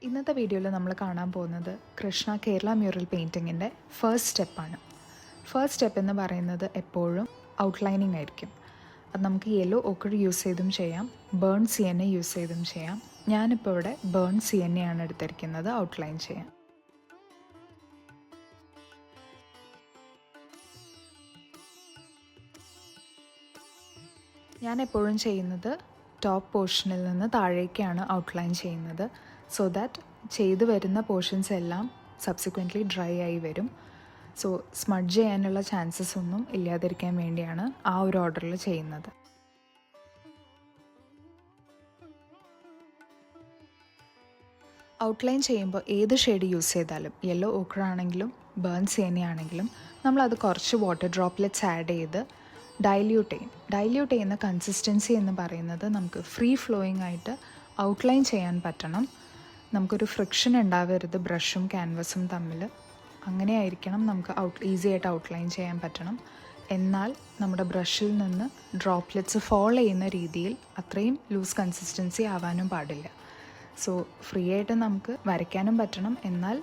ഇന്നത്തെ വീഡിയോയിൽ നമ്മൾ കാണാൻ പോകുന്നത് കൃഷ്ണ കേരള മ്യൂറൽ പെയിൻറ്റിങ്ങിൻ്റെ ഫസ്റ്റ് സ്റ്റെപ്പാണ്. ഫസ്റ്റ് സ്റ്റെപ്പ് എന്ന് പറയുന്നത് എപ്പോഴും ഔട്ട്ലൈനിങ് ആയിരിക്കും. അത് നമുക്ക് യെല്ലോ ഓക്കർ യൂസ് ചെയ്തും ചെയ്യാം, ബേൺ സിയന്നെ യൂസ് ചെയ്തും ചെയ്യാം. ഞാനിപ്പോൾ ഇവിടെ ബേൺ സിയന്നെയാണ് എടുത്തിരിക്കുന്നത് ഔട്ട്ലൈൻ ചെയ്യാൻ. ഞാൻ എപ്പോഴും ചെയ്യുന്നത് ടോപ്പ് പോർഷനിൽ നിന്ന് താഴേക്കാണ് ഔട്ട്ലൈൻ ചെയ്യുന്നത്. സോ ദാറ്റ് ചെയ്തു വരുന്ന പോർഷൻസ് എല്ലാം സബ്സിക്വൻ്റ്ലി ഡ്രൈ ആയി വരും. സോ സ്മഡ്ജ് ചെയ്യാനുള്ള ചാൻസസ് ഒന്നും ഇല്ലാതിരിക്കാൻ വേണ്ടിയാണ് ആ ഒരു ഓർഡറിൽ ചെയ്യുന്നത്. ഔട്ട്ലൈൻ ചെയ്യുമ്പോൾ ഏത് ഷെയ്ഡ് യൂസ് ചെയ്താലും, യെല്ലോ ഓക്കർ ആണെങ്കിലും ബേൺ സിയന്നെ ആണെങ്കിലും, നമ്മളത് കുറച്ച് വാട്ടർ ഡ്രോപ്ലെറ്റ്സ് ആഡ് ചെയ്ത് ഡൈല്യൂട്ട് ചെയ്യും. ഡൈല്യൂട്ട് ചെയ്യുന്ന കൺസിസ്റ്റൻസി എന്ന് പറയുന്നത് നമുക്ക് ഫ്രീ ഫ്ലോയിങ് ആയിട്ട് ഔട്ട്ലൈൻ ചെയ്യാൻ പറ്റണം. നമുക്കൊരു ഫ്രിക്ഷൻ ഉണ്ടാവരുത് ബ്രഷും ക്യാൻവസും തമ്മിൽ. അങ്ങനെയായിരിക്കണം നമുക്ക് ഈസി ആയിട്ട് ഔട്ട്ലൈൻ ചെയ്യാൻ പറ്റണം. എന്നാൽ നമ്മുടെ ബ്രഷിൽ നിന്ന് ഡ്രോപ്ലെറ്റ്സ് ഫോൾ ചെയ്യുന്ന രീതിയിൽ അത്രയും ലൂസ് കൺസിസ്റ്റൻസി ആവാനും പാടില്ല. സോ ഫ്രീ ആയിട്ട് നമുക്ക് വരയ്ക്കാനും പറ്റണം, എന്നാൽ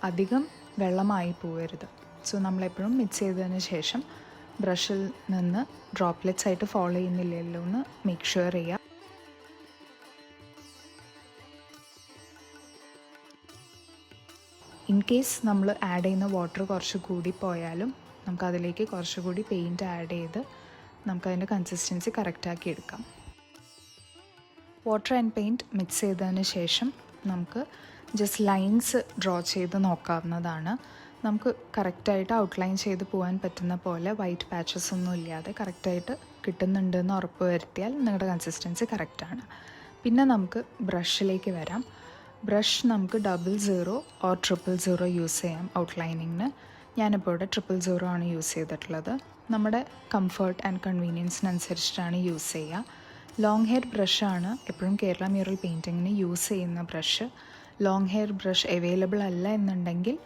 അധികം വെള്ളമായി പോകരുത്. സോ നമ്മളെപ്പോഴും മിക്സ് ചെയ്തതിന് ശേഷം ബ്രഷിൽ നിന്ന് ഡ്രോപ്ലെറ്റ്സ് ആയിട്ട് ഫോളോ ചെയ്യുന്നില്ലല്ലോ എന്ന് മേക്ക് ഷുവർ ചെയ്യുക. ഇൻ കേസ് നമ്മൾ ആഡ് ചെയ്യുന്ന വാട്ടർ കുറച്ച് കൂടി പോയാലും നമുക്കതിലേക്ക് കുറച്ചുകൂടി പെയിൻറ്റ് ആഡ് ചെയ്ത് നമുക്കതിൻ്റെ കൺസിസ്റ്റൻസി കറക്റ്റാക്കി എടുക്കാം. വാട്ടർ ആൻഡ് പെയിൻറ്റ് മിക്സ് ചെയ്തതിന് ശേഷം നമുക്ക് ജസ്റ്റ് ലൈൻസ് ഡ്രോ ചെയ്ത് നോക്കാവുന്നതാണ്. നമുക്ക് കറക്റ്റായിട്ട് ഔട്ട്ലൈൻ ചെയ്ത് പോകാൻ പറ്റുന്ന പോലെ വൈറ്റ് പാച്ചസ് ഒന്നും ഇല്ലാതെ കറക്റ്റായിട്ട് കിട്ടുന്നുണ്ടെന്ന് ഉറപ്പ് വരുത്തിയാൽ നിങ്ങളുടെ കൺസിസ്റ്റൻസി കറക്റ്റാണ്. പിന്നെ നമുക്ക് ബ്രഷിലേക്ക് വരാം. ബ്രഷ് നമുക്ക് 00 ഓർ 000 യൂസ് ചെയ്യാം ഔട്ട്ലൈനിങ്ങിന്. ഞാനിപ്പോൾ ഇവിടെ 000 ആണ് യൂസ് ചെയ്തിട്ടുള്ളത്. നമ്മുടെ കംഫർട്ട് ആൻഡ് കൺവീനിയൻസിനനുസരിച്ചിട്ടാണ് യൂസ് ചെയ്യുക. ലോങ് ഹെയർ ബ്രഷാണ് എപ്പോഴും കേരള മ്യൂറൽ പെയിൻറ്റിങ്ങിന് യൂസ് ചെയ്യുന്ന brush. Long hair brush available അല്ല എന്നുണ്ടെങ്കിൽ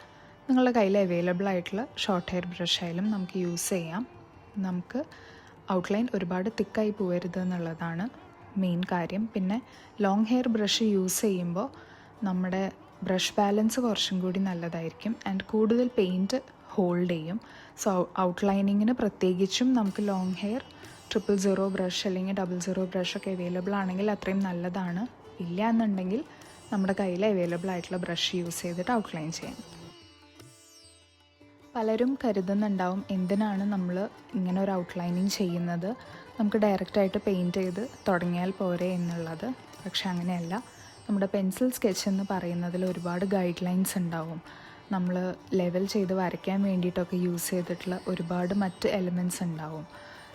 നിങ്ങളുടെ കയ്യിൽ അവൈലബിൾ ആയിട്ടുള്ള ഷോർട്ട് ഹെയർ ബ്രഷ് ആയാലും നമുക്ക് യൂസ് ചെയ്യാം. നമുക്ക് ഔട്ട്ലൈൻ ഒരുപാട് തിക്കായി പോകരുത് എന്നുള്ളതാണ് മെയിൻ കാര്യം. പിന്നെ ലോങ് ഹെയർ ബ്രഷ് യൂസ് ചെയ്യുമ്പോൾ നമ്മുടെ ബ്രഷ് ബാലൻസ് കുറച്ചും കൂടി നല്ലതായിരിക്കും ആൻഡ് കൂടുതൽ പെയിൻറ്റ് ഹോൾഡ് ചെയ്യും. സോ ഔട്ട്ലൈനിങ്ങിന് പ്രത്യേകിച്ചും നമുക്ക് ലോങ് ഹെയർ 000 ബ്രഷ് അല്ലെങ്കിൽ 00 ബ്രഷൊക്കെ അവൈലബിൾ ആണെങ്കിൽ അത്രയും നല്ലതാണ്. ഇല്ല എന്നുണ്ടെങ്കിൽ നമ്മുടെ കയ്യിൽ അവൈലബിൾ ആയിട്ടുള്ള ബ്രഷ് യൂസ് ചെയ്തിട്ട് ഔട്ട്ലൈൻ ചെയ്യാം. പലരും കരുതുന്നുണ്ടാവും എന്തിനാണ് നമ്മൾ ഇങ്ങനെ ഒരു ഔട്ട്ലൈനിങ് ചെയ്യുന്നത്, നമുക്ക് ഡയറക്റ്റായിട്ട് പെയിൻറ്റ് ചെയ്ത് തുടങ്ങിയാൽ പോരെ എന്നുള്ളത്. പക്ഷെ അങ്ങനെയല്ല. നമ്മുടെ പെൻസിൽ സ്കെച്ച് എന്ന് പറയുന്നതിൽ ഒരുപാട് ഗൈഡ് ലൈൻസ് ഉണ്ടാവും. നമ്മൾ ലെവൽ ചെയ്ത് വരയ്ക്കാൻ വേണ്ടിയിട്ടൊക്കെ യൂസ് ചെയ്തിട്ടുള്ള ഒരുപാട് മറ്റ് എലിമെൻറ്റ്സ് ഉണ്ടാവും.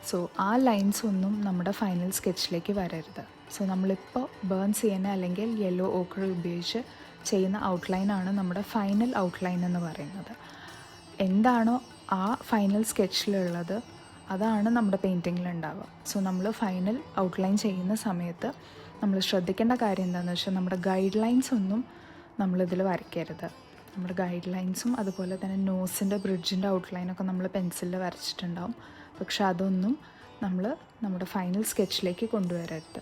സോ ആ ലൈൻസ് ഒന്നും നമ്മുടെ ഫൈനൽ സ്കെച്ചിലേക്ക് വരരുത്. സോ നമ്മളിപ്പോൾ ബേൺ സിയന്ന അല്ലെങ്കിൽ യെല്ലോ ഓക്കർ ഉപയോഗിച്ച് ചെയ്യുന്ന ഔട്ട്ലൈനാണ് നമ്മുടെ ഫൈനൽ ഔട്ട്ലൈൻ എന്ന് പറയുന്നത്. എന്താണോ ആ ഫൈനൽ സ്കെച്ചിലുള്ളത് അതാണ് നമ്മുടെ പെയിൻറ്റിങ്ങിൽ ഉണ്ടാവുക. സോ നമ്മൾ ഫൈനൽ ഔട്ട്ലൈൻ ചെയ്യുന്ന സമയത്ത് നമ്മൾ ശ്രദ്ധിക്കേണ്ട കാര്യം എന്താണെന്ന് വെച്ചാൽ നമ്മുടെ ഗൈഡ് ലൈൻസ് ഒന്നും നമ്മളിതിൽ വരയ്ക്കരുത്. നമ്മുടെ ഗൈഡ് ലൈൻസും അതുപോലെ തന്നെ നോസിൻ്റെ ബ്രിഡ്ജിൻ്റെ ഔട്ട്ലൈനൊക്കെ നമ്മൾ പെൻസിലിൽ വരച്ചിട്ടുണ്ടാവും. പക്ഷെ അതൊന്നും നമ്മൾ നമ്മുടെ ഫൈനൽ സ്കെച്ചിലേക്ക് കൊണ്ടുവരരുത്.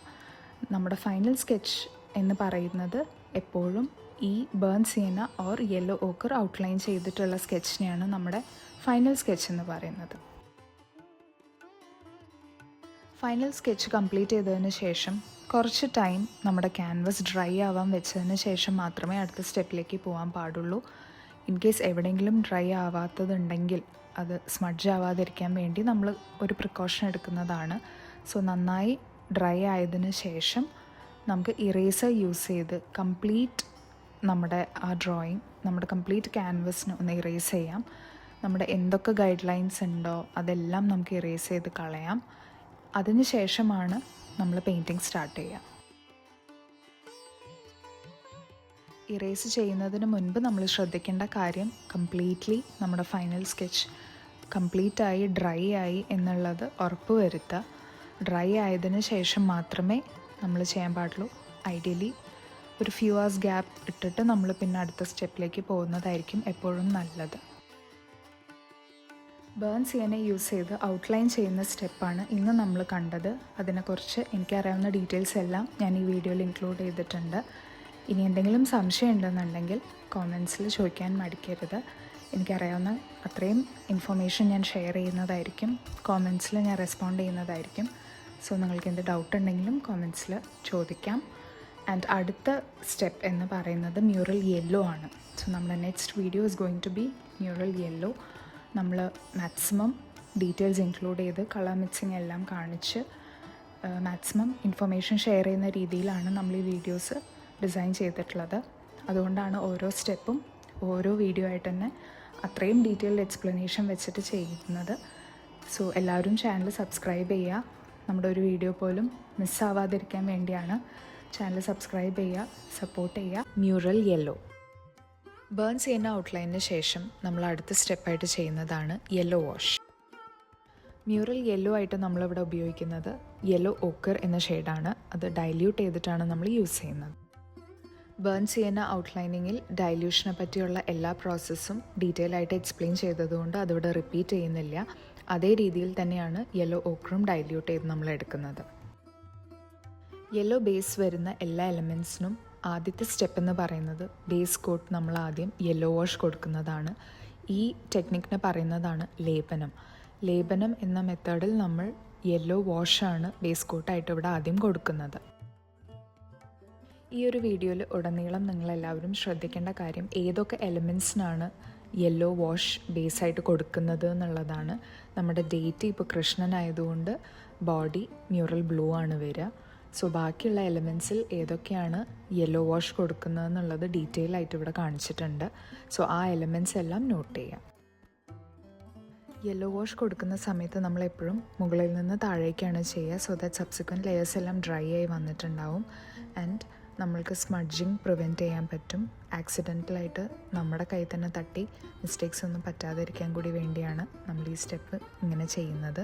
നമ്മുടെ ഫൈനൽ സ്കെച്ച് എന്ന് പറയുന്നത് എപ്പോഴും ഈ burn sienna or yellow ochre outline ചെയ്തിട്ടുള്ള സ്കെച്ചിനെയാണ് നമ്മുടെ ഫൈനൽ സ്കെച്ച് എന്ന് പറയുന്നത്. ഫൈനൽ സ്കെച്ച് കംപ്ലീറ്റ് ചെയ്തതിന് ശേഷം കുറച്ച് ടൈം നമ്മുടെ ക്യാൻവസ് ഡ്രൈ ആവാൻ വെച്ചതിന് ശേഷം മാത്രമേ അടുത്ത സ്റ്റെപ്പിലേക്ക് പോകാൻ പാടുള്ളൂ. ഇൻ കേസ് എവിടെയെങ്കിലും ഡ്രൈ ആവാത്തതുണ്ടെങ്കിൽ അത് സ്മഡ്ജ് ആവാതിരിക്കാൻ വേണ്ടി നമ്മൾ ഒരു പ്രിക്കോഷൻ എടുക്കുന്നതാണ്. സോ നന്നായി ഡ്രൈ ആയതിന് ശേഷം നമുക്ക് ഇറേസർ യൂസ് ചെയ്ത് കംപ്ലീറ്റ് നമ്മുടെ ആ ഡ്രോയിങ്, നമ്മുടെ കംപ്ലീറ്റ് ക്യാൻവസിന് ഒന്ന് ഇറേസ് ചെയ്യാം. നമ്മുടെ എന്തൊക്കെ ഗൈഡ് ലൈൻസ് ഉണ്ടോ അതെല്ലാം നമുക്ക് ഇറേസ് ചെയ്ത് കളയാം. അതിന് ശേഷമാണ് നമ്മൾ പെയിൻറ്റിങ് സ്റ്റാർട്ട് ചെയ്യുക. ഇറേസ് ചെയ്യുന്നതിന് മുൻപ് നമ്മൾ ശ്രദ്ധിക്കേണ്ട കാര്യം കംപ്ലീറ്റ്ലി നമ്മുടെ ഫൈനൽ സ്കെച്ച് കംപ്ലീറ്റായി ഡ്രൈ ആയി എന്നുള്ളത് ഉറപ്പ് വരുത്തുക. ഡ്രൈ ആയതിന് ശേഷം മാത്രമേ നമ്മൾ ചെയ്യാൻ പാടുള്ളൂ. ഐഡിയലി ഒരു ഫ്യൂ hours ഗ്യാപ്പ് ഇട്ടിട്ട് നമ്മൾ പിന്നെ അടുത്ത സ്റ്റെപ്പിലേക്ക് പോകുന്നതായിരിക്കും എപ്പോഴും നല്ലത്. ബേൺ സിയന്ന യൂസ് ചെയ്ത് ഔട്ട്ലൈൻ ചെയ്യുന്ന സ്റ്റെപ്പാണ് ഇന്ന് നമ്മൾ കണ്ടത്. അതിനെക്കുറിച്ച് എനിക്കറിയാവുന്ന ഡീറ്റെയിൽസ് എല്ലാം ഞാൻ ഈ വീഡിയോയിൽ ഇൻക്ലൂഡ് ചെയ്തിട്ടുണ്ട്. ഇനി എന്തെങ്കിലും സംശയം ഉണ്ടെന്നുണ്ടെങ്കിൽ കോമെൻറ്റ്സിൽ ചോദിക്കാൻ മടിക്കരുത്. എനിക്കറിയാവുന്ന അത്രയും ഇൻഫർമേഷൻ ഞാൻ ഷെയർ ചെയ്യുന്നതായിരിക്കും. കോമെൻറ്റ്സിൽ ഞാൻ റെസ്പോണ്ട് ചെയ്യുന്നതായിരിക്കും. സോ നിങ്ങൾക്ക് എന്ത് ഡൗട്ട് ഉണ്ടെങ്കിലും കോമെൻറ്റ്സിൽ ചോദിക്കാം. ആൻഡ് അടുത്ത സ്റ്റെപ്പ് എന്ന് പറയുന്നത് മ്യൂറൽ യെല്ലോ ആണ്. സോ നമ്മുടെ next video is going to be mural yellow. നമ്മൾ മാക്സിമം ഡീറ്റെയിൽസ് ഇൻക്ലൂഡ് ചെയ്ത് കളർ മിക്സിങ് എല്ലാം കാണിച്ച് മാക്സിമം ഇൻഫർമേഷൻ ഷെയർ ചെയ്യുന്ന രീതിയിലാണ് നമ്മൾ ഈ വീഡിയോസ് ഡിസൈൻ ചെയ്തിട്ടുള്ളത്. അതുകൊണ്ടാണ് ഓരോ സ്റ്റെപ്പും ഓരോ വീഡിയോ ആയിട്ട് തന്നെ അത്രയും ഡീറ്റെയിൽഡ് എക്സ്പ്ലനേഷൻ വെച്ചിട്ട് ചെയ്യുന്നത്. സോ എല്ലാവരും ചാനൽ സബ്സ്ക്രൈബ് ചെയ്യുക. നമ്മുടെ ഒരു വീഡിയോ പോലും മിസ്സാവാതിരിക്കാൻ വേണ്ടിയാണ് ചാനൽ സബ്സ്ക്രൈബ് ചെയ്യുക, സപ്പോർട്ട് ചെയ്യുക. മ്യൂറൽ യെല്ലോ ബേൺ ചെയ്യുന്ന ഔട്ട്ലൈനിന് ശേഷം നമ്മൾ അടുത്ത സ്റ്റെപ്പായിട്ട് ചെയ്യുന്നതാണ് യെല്ലോ വാഷ്. മ്യൂറൽ യെല്ലോ ആയിട്ട് നമ്മളിവിടെ ഉപയോഗിക്കുന്നത് യെല്ലോ ഓക്കർ എന്ന ഷെയ്ഡാണ്. അത് ഡൈല്യൂട്ട് ചെയ്തിട്ടാണ് നമ്മൾ യൂസ് ചെയ്യുന്നത്. ബേൺ ചെയ്യുന്ന ഔട്ട്ലൈനിങ്ങിൽ ഡൈല്യൂഷനെ പറ്റിയുള്ള എല്ലാ പ്രോസസ്സും ഡീറ്റെയിൽ ആയിട്ട് എക്സ്പ്ലെയിൻ ചെയ്തതുകൊണ്ട് അതിവിടെ റിപ്പീറ്റ് ചെയ്യുന്നില്ല. അതേ രീതിയിൽ തന്നെയാണ് യെല്ലോ ഓക്കറും ഡൈല്യൂട്ട് ചെയ്ത് നമ്മൾ എടുക്കുന്നത്. യെല്ലോ ബേസ് വരുന്ന എല്ലാ എലമെൻറ്റ്സിനും ആദ്യത്തെ സ്റ്റെപ്പ് എന്ന് പറയുന്നത് ബേസ് കോട്ട് നമ്മൾ ആദ്യം യെല്ലോ വാഷ് കൊടുക്കുന്നതാണ്. ഈ ടെക്നിക്കിനെ പറയുന്നതാണ് ലേപനം. ലേപനം എന്ന മെത്തേഡിൽ നമ്മൾ യെല്ലോ വാഷാണ് ബേസ് കോട്ടായിട്ട് ഇവിടെ ആദ്യം കൊടുക്കുന്നത്. ഈ ഒരു വീഡിയോയിൽ ഉടനീളം നിങ്ങളെല്ലാവരും ശ്രദ്ധിക്കേണ്ട കാര്യം ഏതൊക്കെ എലമെൻറ്റ്സിനാണ് യെല്ലോ വാഷ് ബേസായിട്ട് കൊടുക്കുന്നത് എന്നുള്ളതാണ്. നമ്മുടെ ഡേറ്റ് ഇപ്പോൾ കൃഷ്ണനായതുകൊണ്ട് ബോഡി മ്യൂറൽ ബ്ലൂ ആണ് വരിക. സോ ബാക്കിയുള്ള എലമെൻറ്റ്സിൽ ഏതൊക്കെയാണ് യെല്ലോ വാഷ് കൊടുക്കുന്നതെന്നുള്ളത് ഡീറ്റെയിൽ ആയിട്ട് ഇവിടെ കാണിച്ചിട്ടുണ്ട്. സോ ആ എലമെൻറ്റ്സ് എല്ലാം നോട്ട് ചെയ്യാം. യെല്ലോ വാഷ് കൊടുക്കുന്ന സമയത്ത് നമ്മളെപ്പോഴും മുകളിൽ നിന്ന് താഴേക്കാണ് ചെയ്യുക. സോ ദാറ്റ് സബ്സിക്വൻറ്റ് ലെയേഴ്സ് എല്ലാം ഡ്രൈ ആയി വന്നിട്ടുണ്ടാവും. ആൻഡ് നമ്മൾക്ക് സ്മഡ്ജിങ് പ്രിവെൻറ്റ് ചെയ്യാൻ പറ്റും. ആക്സിഡൻ്റലായിട്ട് നമ്മുടെ കയ്യിൽ തന്നെ തട്ടി മിസ്റ്റേക്സ് ഒന്നും പറ്റാതിരിക്കാൻ കൂടി വേണ്ടിയാണ് നമ്മൾ ഈ സ്റ്റെപ്പ് ഇങ്ങനെ ചെയ്യുന്നത്.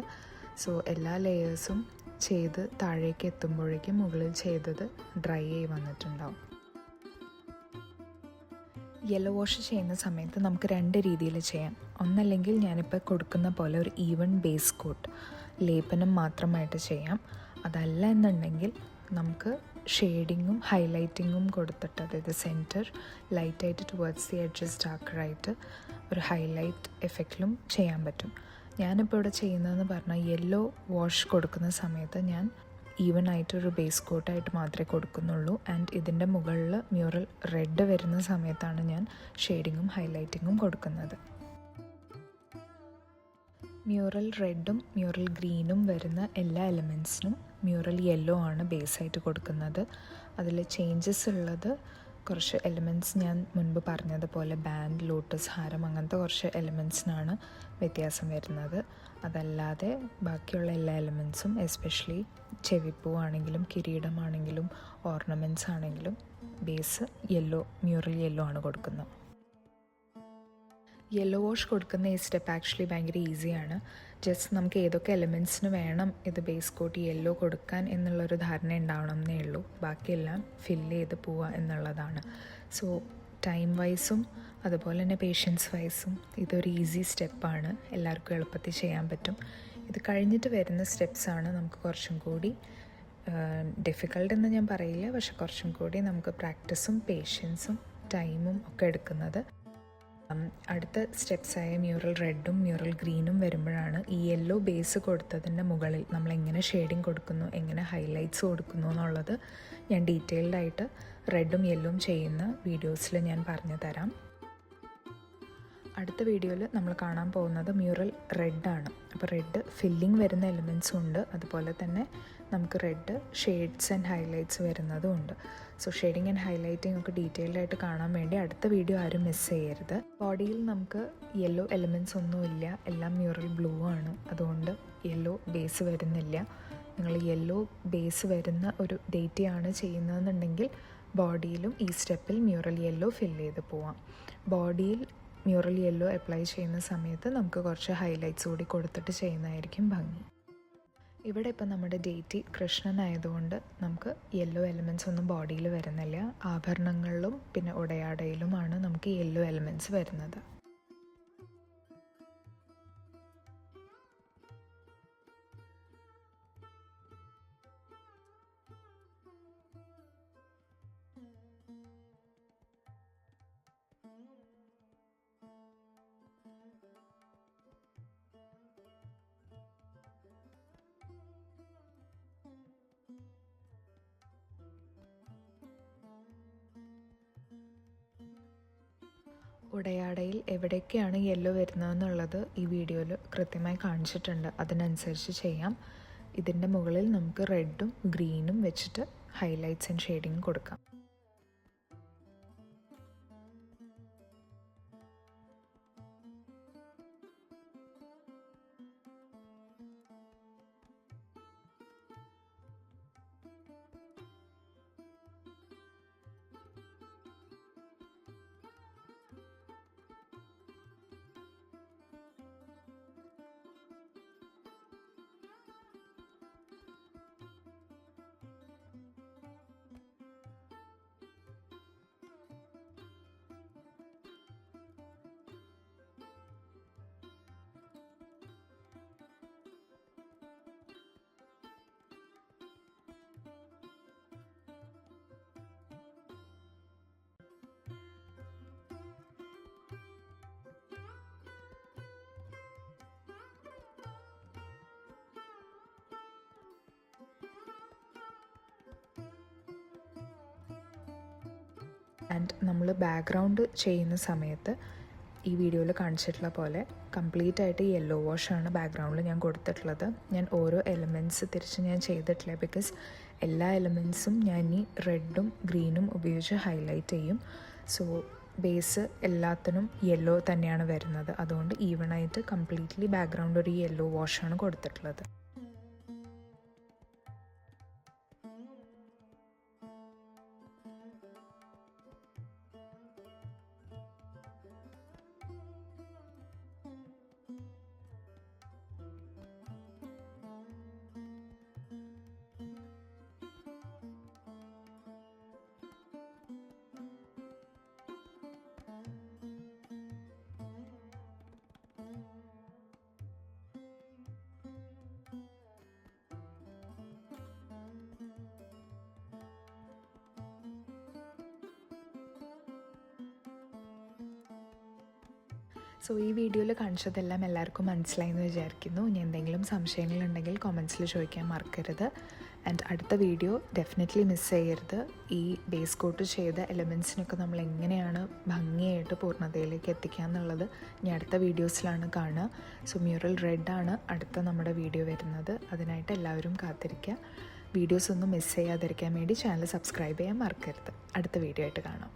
സോ എല്ലാ ലെയേഴ്സും ചെയ്ത് താഴേക്ക് എത്തുമ്പോഴേക്കും മുകളിൽ ചെയ്തത് ഡ്രൈ ആയി വന്നിട്ടുണ്ടാവും. യെല്ലോ വാഷ് ചെയ്യുന്ന സമയത്ത് നമുക്ക് രണ്ട് രീതിയിൽ ചെയ്യാം. ഒന്നല്ലെങ്കിൽ ഞാനിപ്പോൾ കൊടുക്കുന്ന പോലെ ഒരു ഈവൻ ബേസ് കോട്ട് ലേപനം മാത്രമായിട്ട് ചെയ്യാം. അതല്ല എന്നുണ്ടെങ്കിൽ നമുക്ക് ഷെയ്ഡിങ്ങും ഹൈലൈറ്റിങ്ങും കൊടുത്തിട്ട്, അതായത് സെൻറ്റർ ലൈറ്റായിട്ട് ടുവേർഡ്സ് ദി എഡ്ജസ് ഡാർക്കറായിട്ട് ഒരു ഹൈലൈറ്റ് എഫക്റ്റിലും ചെയ്യാൻ പറ്റും. ഞാനിപ്പോൾ ഇവിടെ ചെയ്യുന്നതെന്ന് പറഞ്ഞാൽ യെല്ലോ വാഷ് കൊടുക്കുന്ന സമയത്ത് ഞാൻ ഈവൻ ആയിട്ടൊരു ബേസ് കോട്ടായിട്ട് മാത്രമേ കൊടുക്കുന്നുള്ളൂ. ആൻഡ് ഇതിൻ്റെ മുകളിൽ മ്യൂറൽ റെഡ് വരുന്ന സമയത്താണ് ഞാൻ ഷെയ്ഡിങ്ങും ഹൈലൈറ്റിങ്ങും കൊടുക്കുന്നത്. മ്യൂറൽ റെഡും മ്യൂറൽ ഗ്രീനും വരുന്ന എല്ലാ എലമെൻറ്റ്സിനും മ്യൂറൽ യെല്ലോ ആണ് ബേസായിട്ട് കൊടുക്കുന്നത്. അതിൽ ചേഞ്ചസ് ഉള്ളത് കുറച്ച് എലമെൻറ്റ്സ് ഞാൻ മുൻപ് പറഞ്ഞതുപോലെ ബാൻഡ്, ലോട്ടസ്, ഹാരം അങ്ങനത്തെ കുറച്ച് എലമെൻറ്റ്സിനാണ് വ്യത്യാസം വരുന്നത്. അതല്ലാതെ ബാക്കിയുള്ള എല്ലാ എലമെൻറ്റ്സും എസ്പെഷ്യലി ചെവിപ്പൂവാണെങ്കിലും കിരീടമാണെങ്കിലും ഓർണമെൻറ്റ്സ് ആണെങ്കിലും ബേസ് യെല്ലോ, മ്യൂറൽ യെല്ലോ ആണ് കൊടുക്കുന്നത്. യെല്ലോ വാഷ് കൊടുക്കുന്ന ഈ സ്റ്റെപ്പ് ആക്ച്വലി ഭയങ്കര ഈസിയാണ്. ജസ്റ്റ് നമുക്ക് ഏതൊക്കെ എലമെൻറ്റ്സിന് വേണം ഇത് ബേസ് കോട്ട് യെല്ലോ കൊടുക്കാൻ എന്നുള്ളൊരു ധാരണ ഉണ്ടാവണം എന്നേ ഉള്ളൂ. ബാക്കിയെല്ലാം ഫില്ല് ചെയ്ത് പോവുക എന്നുള്ളതാണ്. സോ ടൈം വൈസും അതുപോലെ തന്നെ പേഷ്യൻസ് വൈസും ഇതൊരു ഈസി സ്റ്റെപ്പാണ്. എല്ലാവർക്കും എളുപ്പത്തിൽ ചെയ്യാൻ പറ്റും. ഇത് കഴിഞ്ഞിട്ട് വരുന്ന സ്റ്റെപ്സാണ് നമുക്ക് കുറച്ചും കൂടി ഡിഫിക്കൾട്ട് എന്ന് ഞാൻ പറയില്ല, പക്ഷെ കുറച്ചും കൂടി നമുക്ക് പ്രാക്ടീസും പേഷ്യൻസും ടൈമും ഒക്കെ എടുക്കുന്നത്. അടുത്ത സ്റ്റെപ്സായ മ്യൂറൽ റെഡും മ്യൂറൽ ഗ്രീനും വരുമ്പോഴാണ് ഈ യെല്ലോ ബേസ് കൊടുത്തതിൻ്റെ മുകളിൽ നമ്മൾ എങ്ങനെ ഷെയ്ഡിങ് കൊടുക്കുന്നു, എങ്ങനെ ഹൈലൈറ്റ്സ് കൊടുക്കുന്നു എന്നുള്ളത് ഞാൻ ഡീറ്റെയിൽഡായിട്ട് റെഡും യെല്ലോയും ചെയ്യുന്ന വീഡിയോസിൽ ഞാൻ പറഞ്ഞു തരാം. അടുത്ത വീഡിയോയിൽ നമ്മൾ കാണാൻ പോകുന്നത് മ്യൂറൽ റെഡാണ്. അപ്പോൾ റെഡ് ഫില്ലിംഗ് വരുന്ന എലിമെൻറ്റ്സും ഉണ്ട്, അതുപോലെ തന്നെ നമുക്ക് റെഡ് ഷെയ്ഡ്സ് ആൻഡ് ഹൈലൈറ്റ്സ് വരുന്നതും ഉണ്ട്. സോ ഷെയ്ഡിങ് ആൻഡ് ഹൈലൈറ്റിംഗ് ഒക്കെ ഡീറ്റെയിൽഡായിട്ട് കാണാൻ വേണ്ടി അടുത്ത വീഡിയോ ആരും മിസ് ചെയ്യരുത്. ബോഡിയിൽ നമുക്ക് യെല്ലോ എലിമെൻറ്റ്സ് ഒന്നുമില്ല, എല്ലാം മ്യൂറൽ ബ്ലൂ ആണ്, അതുകൊണ്ട് യെല്ലോ ബേസ് വരുന്നില്ല. നിങ്ങൾ യെല്ലോ ബേസ് വരുന്ന ഒരു ഡേറ്റയാണ് ചെയ്യുന്നതെന്നുണ്ടെങ്കിൽ ബോഡിയിലും ഈ സ്റ്റെപ്പിൽ മ്യൂറൽ യെല്ലോ ഫില്ല് ചെയ്ത് പോവാം. ബോഡിയിൽ മ്യൂറൽ യെല്ലോ അപ്ലൈ ചെയ്യുന്ന സമയത്ത് നമുക്ക് കുറച്ച് ഹൈലൈറ്റ്സ് കൂടി കൊടുത്തിട്ട് ചെയ്യുന്നതായിരിക്കും ഭംഗി. ഇവിടെ ഇപ്പം നമ്മുടെ ഡേറ്റി കൃഷ്ണനായതുകൊണ്ട് നമുക്ക് യെല്ലോ എലിമെൻറ്റ്സ് ഒന്നും ബോഡിയിൽ വരുന്നില്ല. ആഭരണങ്ങളിലും പിന്നെ ഉടയാടയിലുമാണ് നമുക്ക് യെല്ലോ എലിമെൻറ്റ്സ് വരുന്നത്. ഉടയാടയിൽ എവിടെയൊക്കെയാണ് യെല്ലോ വരുന്നതെന്നുള്ളത് ഈ വീഡിയോയിൽ കൃത്യമായി കാണിച്ചിട്ടുണ്ട്. അതിനനുസരിച്ച് ചെയ്യാം. ഇതിൻ്റെ മുകളിൽ നമുക്ക് റെഡും ഗ്രീനും വെച്ചിട്ട് ഹൈലൈറ്റ്സ് ആൻഡ് ഷെയ്ഡിങ് കൊടുക്കാം. ആൻഡ് നമ്മൾ ബാക്ക്ഗ്രൗണ്ട് ചെയ്യുന്ന സമയത്ത് ഈ വീഡിയോയിൽ കാണിച്ചിട്ടുള്ള പോലെ കംപ്ലീറ്റ് ആയിട്ട് യെല്ലോ വാഷാണ് ബാക്ക്ഗ്രൗണ്ടിൽ ഞാൻ കൊടുത്തിട്ടുള്ളത്. ഞാൻ ഓരോ എലമെൻറ്റ്സ് തിരിച്ച് ഞാൻ ചെയ്തിട്ടില്ല, ബിക്കോസ് എല്ലാ എലമെൻറ്റ്സും ഞാൻ ഈ റെഡും ഗ്രീനും ഉപയോഗിച്ച് ഹൈലൈറ്റ് ചെയ്യും. സോ ബേസ് എല്ലാത്തിനും യെല്ലോ തന്നെയാണ് വരുന്നത്. അതുകൊണ്ട് ഈവണായിട്ട് കംപ്ലീറ്റ്ലി ബാക്ക്ഗ്രൗണ്ട് ഒരു യെല്ലോ വാഷാണ് കൊടുത്തിട്ടുള്ളത്. സോ ഈ വീഡിയോയിൽ കാണിച്ചതെല്ലാം എല്ലാവർക്കും മനസ്സിലായി എന്ന് വിചാരിക്കുന്നു. ഇനി എന്തെങ്കിലും സംശയങ്ങളുണ്ടെങ്കിൽ കമൻസിൽ ചോദിക്കാൻ മറക്കരുത്. ആൻഡ് അടുത്ത വീഡിയോ ഡെഫിനറ്റ്ലി മിസ് ചെയ്യരുത്. ഈ ബേസ് കോട്ട് ചെയ്ത എലമെൻറ്റ്സിനൊക്കെ നമ്മൾ എങ്ങനെയാണ് ഭംഗിയായിട്ട് പൂർണ്ണതയിലേക്ക് എത്തിക്കുക എന്നുള്ളത് ഇനി അടുത്ത വീഡിയോസിലാണ് കാണുക. സോ മ്യൂറൽ റെഡാണ് അടുത്ത നമ്മുടെ വീഡിയോ വരുന്നത്. അതിനായിട്ട് എല്ലാവരും കാത്തിരിക്കുക. വീഡിയോസ് ഒന്നും മിസ് ചെയ്യാതിരിക്കാൻ വേണ്ടി ചാനൽ സബ്സ്ക്രൈബ് ചെയ്യാൻ മറക്കരുത്. അടുത്ത വീഡിയോ ആയിട്ട് കാണാം.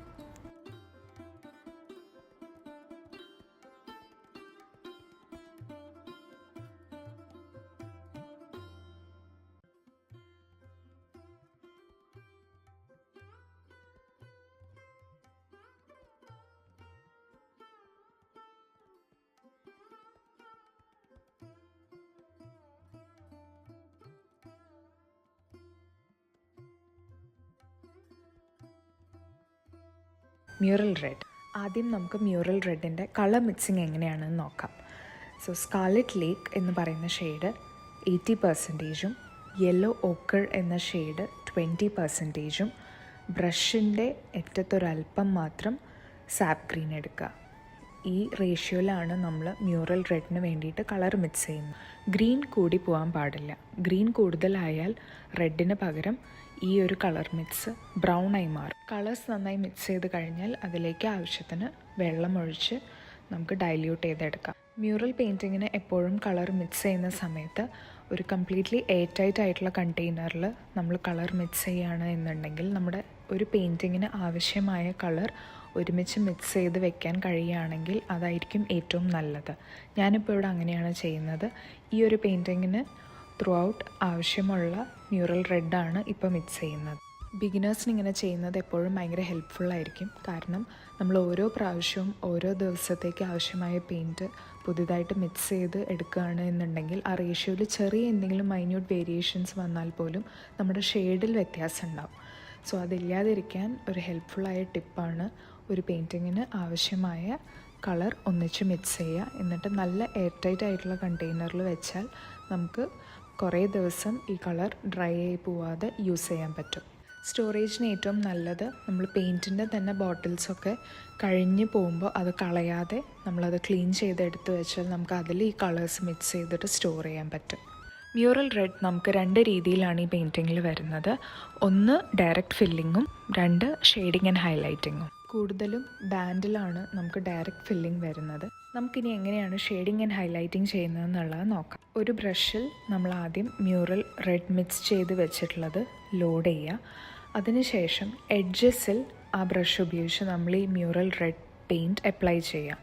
Mural red. ആദ്യം നമുക്ക് മ്യൂറൽ റെഡിൻ്റെ കളർ മിക്സിങ് എങ്ങനെയാണെന്ന് നോക്കാം. സോ സ്കാർലറ്റ് ലേക്ക് എന്ന് പറയുന്ന ഷെയ്ഡ് 80%, യെല്ലോ ഓക്കർ എന്ന ഷെയ്ഡ് 20%, ബ്രഷിൻ്റെ അറ്റത്തൊരൽപ്പം മാത്രം സാപ്പ് ഗ്രീൻ എടുക്കുക. ഈ റേഷ്യോയിലാണ് നമ്മൾ മ്യൂറൽ റെഡിന് വേണ്ടിയിട്ട് കളർ മിക്സ് ചെയ്യുന്നത്. ഗ്രീൻ കൂടി പോകാൻ പാടില്ല. ഗ്രീൻ കൂടുതലായാൽ റെഡിന് പകരം ഈ ഒരു കളർ മിക്സ് ബ്രൗൺ ആയി മാറും. കളേഴ്സ് നന്നായി മിക്സ് ചെയ്ത് കഴിഞ്ഞാൽ അതിലേക്ക് ആവശ്യത്തിന് വെള്ളം ഒഴിച്ച് നമുക്ക് ഡൈല്യൂട്ട് ചെയ്തെടുക്കാം. മ്യൂറൽ പെയിൻറ്റിങ്ങിന് എപ്പോഴും കളർ മിക്സ് ചെയ്യുന്ന സമയത്ത് ഒരു കംപ്ലീറ്റ്ലി എയർ ടൈറ്റ് ആയിട്ടുള്ള കണ്ടെയ്നറിൽ നമ്മൾ കളർ മിക്സ് ചെയ്യുകയാണ് എന്നുണ്ടെങ്കിൽ നമ്മുടെ ഒരു പെയിൻറ്റിങ്ങിന് ആവശ്യമായ കളർ ഒരുമിച്ച് മിക്സ് ചെയ്ത് വെക്കാൻ കഴിയുകയാണെങ്കിൽ അതായിരിക്കും ഏറ്റവും നല്ലത്. ഞാനിപ്പോൾ ഇവിടെ അങ്ങനെയാണ് ചെയ്യുന്നത്. ഈ ഒരു പെയിൻറ്റിങ്ങിന് ത്രൂ ഔട്ട് ആവശ്യമുള്ള മ്യൂറൽ റെഡാണ് ഇപ്പോൾ മിക്സ് ചെയ്യുന്നത്. ബിഗിനേഴ്സിന് ഇങ്ങനെ ചെയ്യുന്നത് എപ്പോഴും ഭയങ്കര ഹെൽപ്ഫുള്ളായിരിക്കും. കാരണം നമ്മൾ ഓരോ പ്രാവശ്യവും ഓരോ ദിവസത്തേക്ക് ആവശ്യമായ പെയിൻറ്റ് പുതുതായിട്ട് മിക്സ് ചെയ്ത് എടുക്കുകയാണ് എന്നുണ്ടെങ്കിൽ ആ റേഷ്യോയിൽ ചെറിയ എന്തെങ്കിലും മൈന്യൂട്ട് വേരിയേഷൻസ് വന്നാൽ പോലും നമ്മുടെ ഷെയ്ഡിൽ വ്യത്യാസം ഉണ്ടാവും. സോ അതില്ലാതിരിക്കാൻ ഒരു ഹെൽപ്ഫുള്ളായ ടിപ്പാണ് ഒരു പെയിൻറ്റിങ്ങിന് ആവശ്യമായ കളർ ഒന്നിച്ച് മിക്സ് ചെയ്യുക. എന്നിട്ട് നല്ല എയർ ടൈറ്റ് ആയിട്ടുള്ള കണ്ടെയ്നറിൽ വെച്ചാൽ നമുക്ക് കുറേ ദിവസം ഈ കളർ ഡ്രൈ ആയി പോവാതെ യൂസ് ചെയ്യാൻ പറ്റും. സ്റ്റോറേജിന് ഏറ്റവും നല്ലത് നമ്മൾ പെയിൻറ്റിൻ്റെ തന്നെ ബോട്ടിൽസൊക്കെ കഴിഞ്ഞ് പോകുമ്പോൾ അത് കളയാതെ നമ്മളത് ക്ലീൻ ചെയ്തെടുത്ത് വെച്ചാൽ നമുക്ക് അതിൽ ഈ കളേഴ്സ് മിക്സ് ചെയ്തിട്ട് സ്റ്റോർ ചെയ്യാൻ പറ്റും. മ്യൂറൽ റെഡ് നമുക്ക് 2 രീതിയിലാണ് ഈ പെയിൻറ്റിങ്ങിൽ വരുന്നത്. ഒന്ന് ഡയറക്റ്റ് ഫില്ലിങ്ങും 2 ഷെയ്ഡിങ് ആൻഡ് ഹൈലൈറ്റിങ്ങും. കൂടുതലും ബാൻഡിലാണ് നമുക്ക് ഡയറക്റ്റ് ഫില്ലിംഗ് വരുന്നത്. നമുക്കിനി എങ്ങനെയാണ് ഷെയ്ഡിങ് ആൻഡ് ഹൈലൈറ്റിംഗ് ചെയ്യുന്നതെന്നുള്ളത് നോക്കാം. ഒരു ബ്രഷിൽ നമ്മൾ ആദ്യം മ്യൂറൽ റെഡ് മിക്സ് ചെയ്ത് വെച്ചിട്ടുള്ളത് ലോഡ് ചെയ്യുക. അതിനുശേഷം എഡ്ജസിൽ ആ ബ്രഷ് ഉപയോഗിച്ച് നമ്മൾ ഈ മ്യൂറൽ റെഡ് പെയിൻറ്റ് അപ്ലൈ ചെയ്യുക.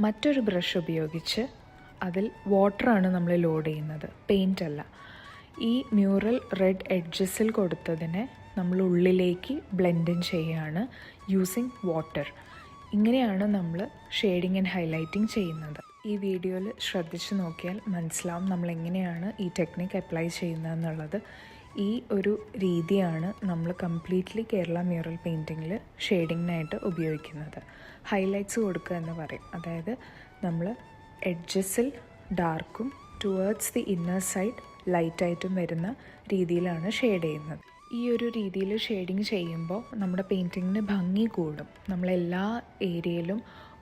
മറ്റൊരു ബ്രഷ് ഉപയോഗിച്ച് അതിൽ വാട്ടറാണ് നമ്മൾ ലോഡ് ചെയ്യുന്നത്, പെയിൻ്റ് അല്ല. ഈ മ്യൂറൽ റെഡ് എഡ്ജസിൽ കൊടുത്തതിനെ നമ്മൾ ഉള്ളിലേക്ക് ബ്ലെൻഡ് ചെയ്യുകയാണ് യൂസിങ് വാട്ടർ. ഇങ്ങനെയാണ് നമ്മൾ ഷെയ്ഡിങ് ആൻഡ് ഹൈലൈറ്റിംഗ് ചെയ്യുന്നത്. ഈ വീഡിയോയിൽ ശ്രദ്ധിച്ച് നോക്കിയാൽ മനസ്സിലാവും നമ്മൾ എങ്ങനെയാണ് ഈ ടെക്നിക്ക് അപ്ലൈ ചെയ്യുന്നതെന്നുള്ളത്. ഈ ഒരു രീതിയാണ് നമ്മൾ കംപ്ലീറ്റ്ലി കേരള മ്യൂറൽ പെയിൻറ്റിങ്ങിൽ ഷെയ്ഡിങ്ങിനായിട്ട് ഉപയോഗിക്കുന്നത്. ഹൈലൈറ്റ്സ് കൊടുക്കുക എന്ന് പറയും. അതായത് നമ്മൾ എഡ്ജസിൽ ഡാർക്കും ടുവേർഡ്സ് ദി ഇന്നർ സൈഡ് ലൈറ്റായിട്ടും വരുന്ന രീതിയിലാണ് ഷെയ്ഡ് ചെയ്യുന്നത്. ഈ ഒരു രീതിയിൽ ഷെയ്ഡിങ് ചെയ്യുമ്പോൾ നമ്മുടെ പെയിൻറ്റിങ്ങിന് ഭംഗി കൂടും. നമ്മളെല്ലാ ഏരിയയിലും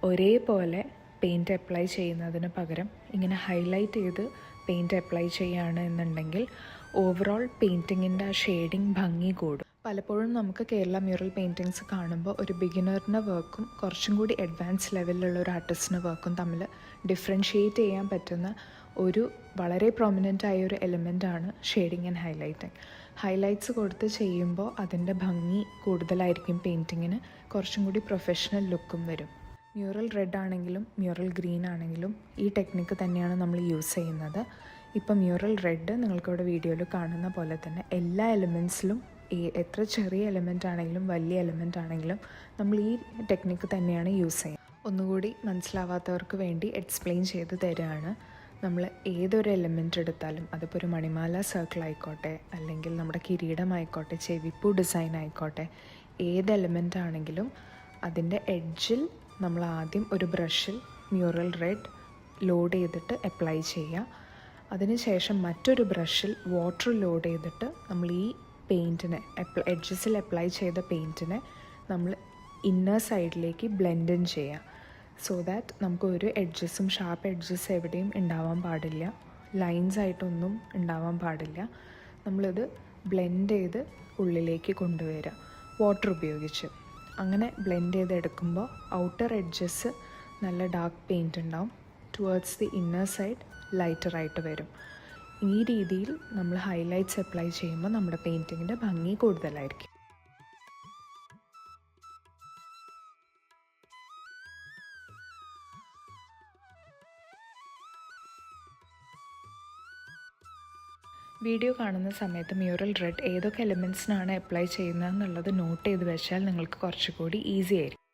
ഒരേപോലെ പെയിൻറ്റ് അപ്ലൈ ചെയ്യുന്നതിന് പകരം ഇങ്ങനെ ഹൈലൈറ്റ് ചെയ്ത് പെയിൻറ്റ് അപ്ലൈ ചെയ്യുകയാണ് എന്നുണ്ടെങ്കിൽ ഓവറോൾ പെയിൻറ്റിങ്ങിൻ്റെ ആ ഷെയ്ഡിങ് ഭംഗി കൂടും. പലപ്പോഴും നമുക്ക് കേരള മ്യൂറൽ പെയിൻറ്റിങ്സ് കാണുമ്പോൾ ഒരു ബിഗിനറിൻ്റെ വർക്കും കുറച്ചും കൂടി അഡ്വാൻസ് ലെവലിലുള്ള ഒരു ആർട്ടിസ്റ്റിൻ്റെ വർക്കും തമ്മിൽ ഡിഫറൻഷ്യേറ്റ് ചെയ്യാൻ പറ്റുന്ന ഒരു വളരെ പ്രൊമിനൻ്റ് ആയ ഒരു എലിമെൻ്റാണ് ഷെയ്ഡിങ് ആൻഡ് ഹൈലൈറ്റിങ്. ഹൈലൈറ്റ്സ് കൊടുത്ത് ചെയ്യുമ്പോൾ അതിൻ്റെ ഭംഗി കൂടുതലായിരിക്കും, പെയിൻറ്റിങ്ങിന് കുറച്ചും കൂടി പ്രൊഫഷണൽ ലുക്കും വരും. മ്യൂറൽ റെഡ് ആണെങ്കിലും മ്യൂറൽ ഗ്രീൻ ആണെങ്കിലും ഈ ടെക്നിക്ക് തന്നെയാണ് നമ്മൾ യൂസ് ചെയ്യുന്നത്. ഇപ്പം മ്യൂറൽ റെഡ് നിങ്ങൾക്കിവിടെ വീഡിയോയിൽ കാണുന്ന പോലെ തന്നെ എല്ലാ എലിമെൻറ്റ്സിലും എത്ര ചെറിയ എലിമെൻ്റ് ആണെങ്കിലും വലിയ എലിമെൻ്റ് ആണെങ്കിലും നമ്മൾ ഈ ടെക്നിക്ക് തന്നെയാണ് യൂസ് ചെയ്യുന്നത്. ഒന്നുകൂടി മനസ്സിലാവാത്തവർക്ക് വേണ്ടി എക്സ്പ്ലെയിൻ ചെയ്ത് തരികയാണ്. നമ്മൾ ഏതൊരു എലിമെൻ്റ് എടുത്താലും, അതിപ്പോൾ ഒരു മണിമാല സർക്കിൾ ആയിക്കോട്ടെ, അല്ലെങ്കിൽ നമ്മുടെ കിരീടമായിക്കോട്ടെ, ചെവിപ്പൂ ഡിസൈൻ ആയിക്കോട്ടെ, ഏത് എലിമെൻ്റ് ആണെങ്കിലും അതിൻ്റെ എഡ്ജിൽ നമ്മൾ ആദ്യം ഒരു ബ്രഷിൽ മ്യൂറൽ റെഡ് ലോഡ് ചെയ്തിട്ട് അപ്ലൈ ചെയ്യുക. അതിനുശേഷം മറ്റൊരു ബ്രഷിൽ വാട്ടർ ലോഡ് ചെയ്തിട്ട് നമ്മൾ ഈ പെയിൻറ്റിനെ എഡ്ജസിൽ അപ്ലൈ ചെയ്ത പെയിൻറ്റിനെ നമ്മൾ ഇന്നർ സൈഡിലേക്ക് ബ്ലെൻഡ് ഇൻ ചെയ്യുക. സോ ദാറ്റ് നമുക്ക് ഒരു എഡ്ജസും ഷാർപ്പ് എഡ്ജസ് എവിടെയും ഉണ്ടാവാൻ പാടില്ല, ലൈൻസ് ആയിട്ടൊന്നും ഉണ്ടാവാൻ പാടില്ല. നമ്മളിത് ബ്ലെൻഡ് ചെയ്ത് ഉള്ളിലേക്ക് കൊണ്ടുവരിക വാട്ടർ ഉപയോഗിച്ച്. അങ്ങനെ ബ്ലെൻഡ് ചെയ്തെടുക്കുമ്പോൾ ഔട്ടർ എഡ്ജസ് നല്ല ഡാർക്ക് പെയിൻറ്റ് ഉണ്ടാവും, ടുവേർഡ്സ് ദി ഇന്നർ സൈഡ് ലൈറ്ററായിട്ട് വരും. ഈ രീതിയിൽ നമ്മൾ ഹൈലൈറ്റ്സ് അപ്ലൈ ചെയ്യുമ്പോൾ നമ്മുടെ പെയിൻറ്റിങ്ങിൻ്റെ ഭംഗി കൂടുതലായിരിക്കും. വീഡിയോ കാണുന്ന സമയത്ത് മ്യൂറൽ റെഡ് ഏതൊക്കെ എലിമെൻറ്റ്സിനാണ് അപ്ലൈ ചെയ്യുന്നതെന്നുള്ളത് നോട്ട് ചെയ്ത് വെച്ചാൽ നിങ്ങൾക്ക് കുറച്ചുകൂടി ഈസി ആയിരിക്കും.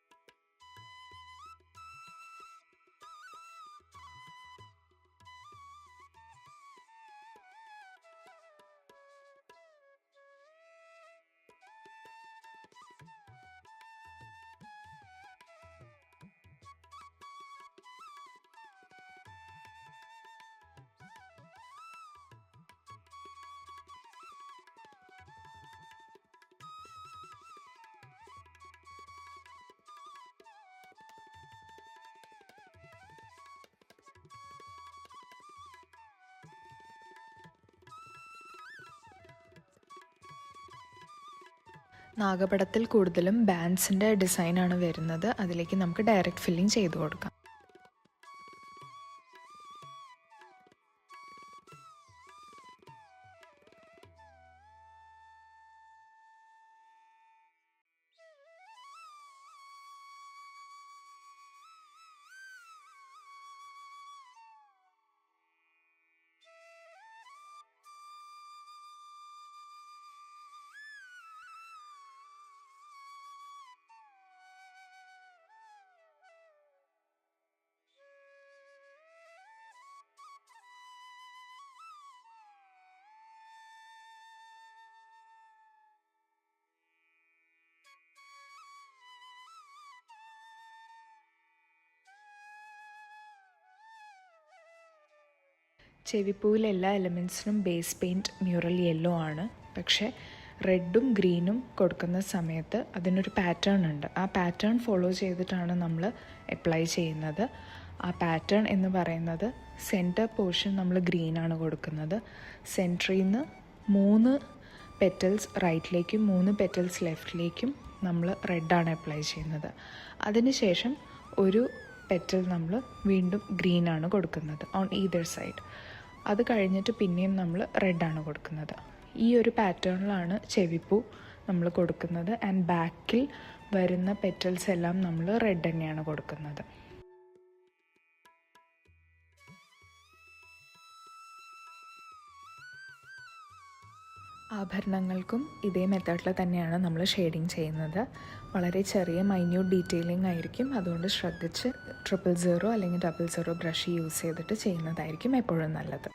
നാഗപടത്തിൽ കൂടുതലും ബാൻഡ്സിൻ്റെ ഡിസൈനാണ് വരുന്നത്. അതിലേക്ക് നമുക്ക് ഡയറക്റ്റ് ഫില്ലിംഗ് ചെയ്ത് കൊടുക്കാം. ചെവിപ്പൂവിലെ എല്ലാ എലിമെൻറ്റ്സിനും ബേസ് പെയിൻറ്റ് മ്യൂറൽ യെല്ലോ ആണ്. പക്ഷേ റെഡും ഗ്രീനും കൊടുക്കുന്ന സമയത്ത് അതിനൊരു പാറ്റേൺ ഉണ്ട്. ആ പാറ്റേൺ ഫോളോ ചെയ്തിട്ടാണ് നമ്മൾ അപ്ലൈ ചെയ്യുന്നത്. ആ പാറ്റേൺ എന്ന് പറയുന്നത് സെൻറ്റർ പോർഷൻ നമ്മൾ ഗ്രീനാണ് കൊടുക്കുന്നത്. സെൻറ്ററിൽ നിന്ന് 3 പെറ്റൽസ് റൈറ്റിലേക്കും 3 പെറ്റൽസ് ലെഫ്റ്റിലേക്കും നമ്മൾ റെഡാണ് അപ്ലൈ ചെയ്യുന്നത്. അതിനുശേഷം ഒരു പെറ്റൽ നമ്മൾ വീണ്ടും ഗ്രീനാണ് കൊടുക്കുന്നത് ഓൺ ഈതർ സൈഡ്. അത് കഴിഞ്ഞിട്ട് പിന്നെയും നമ്മൾ റെഡാണ് കൊടുക്കുന്നത്. ഈ ഒരു പാറ്റേണിലാണ് ചെവിപ്പൂ നമ്മൾ കൊടുക്കുന്നത്. ആൻഡ് ബാക്കിൽ വരുന്ന പെറ്റൽസ് എല്ലാം നമ്മൾ റെഡ് തന്നെയാണ് കൊടുക്കുന്നത്. ആഭരണങ്ങൾക്കും ഇതേ മെത്തേഡിൽ തന്നെയാണ് നമ്മൾ ഷെയ്ഡിങ് ചെയ്യുന്നത്. വളരെ ചെറിയ മൈന്യൂട്ട് ഡീറ്റെയിലിംഗ് ആയിരിക്കും. അതുകൊണ്ട് ശ്രദ്ധിച്ച് 000 അല്ലെങ്കിൽ 00 ബ്രഷ് യൂസ് ചെയ്തിട്ട് ചെയ്യുന്നതായിരിക്കും എപ്പോഴും നല്ലത്.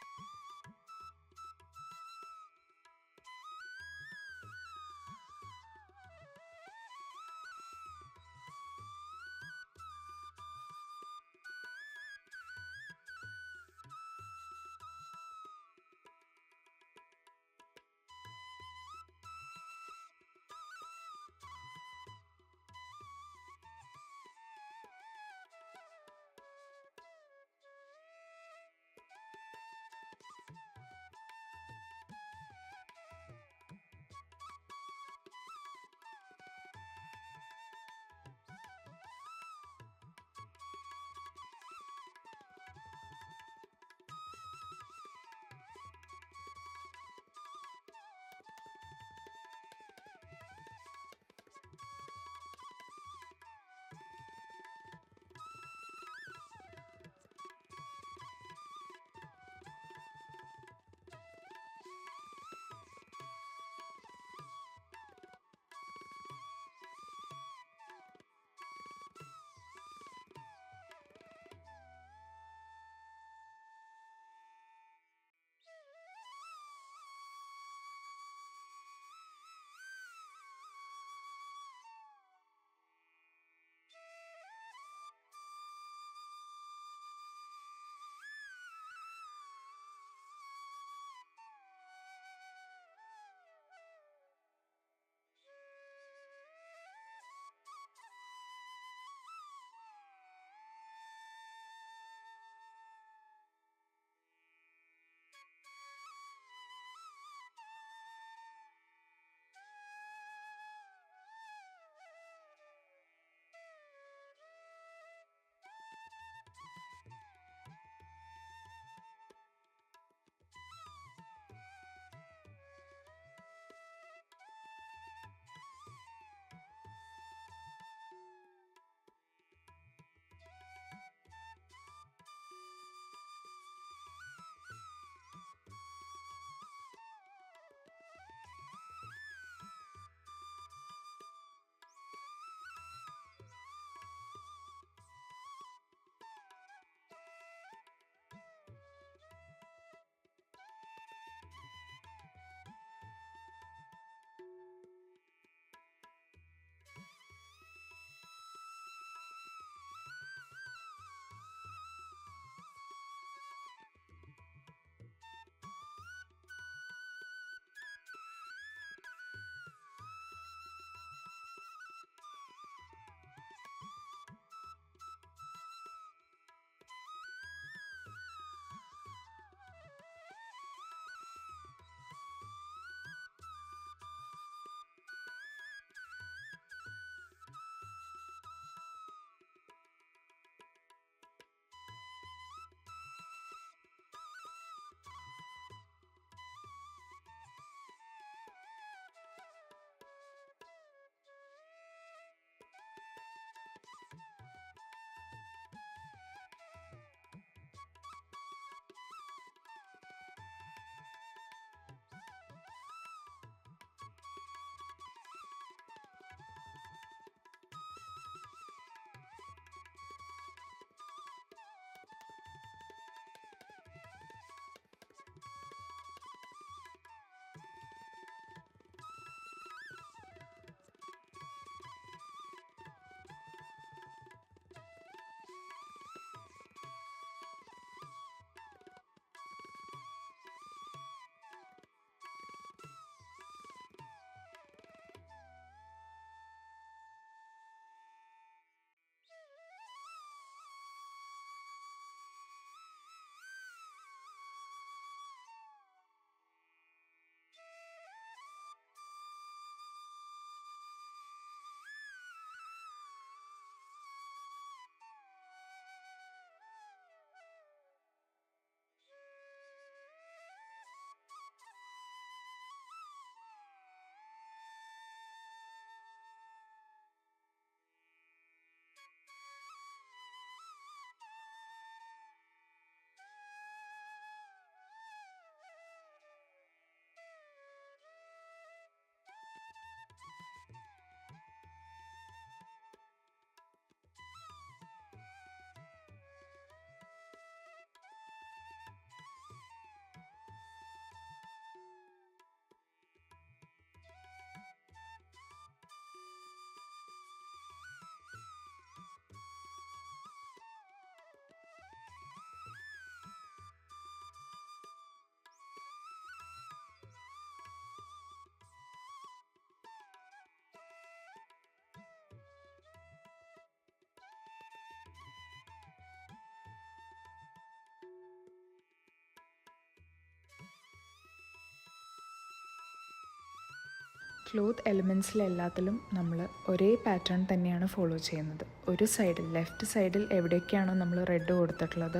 ക്ലോത്ത് എലിമെൻറ്റ്സിലെല്ലാത്തിലും നമ്മൾ ഒരേ പാറ്റേൺ തന്നെയാണ് ഫോളോ ചെയ്യുന്നത്. ഒരു സൈഡിൽ ലെഫ്റ്റ് സൈഡിൽ എവിടെയൊക്കെയാണോ നമ്മൾ റെഡ് കൊടുത്തിട്ടുള്ളത്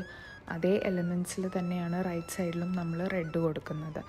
അതേ എലിമെൻറ്റ്സിൽ തന്നെയാണ് റൈറ്റ് സൈഡിലും നമ്മൾ റെഡ് കൊടുക്കുന്നത്.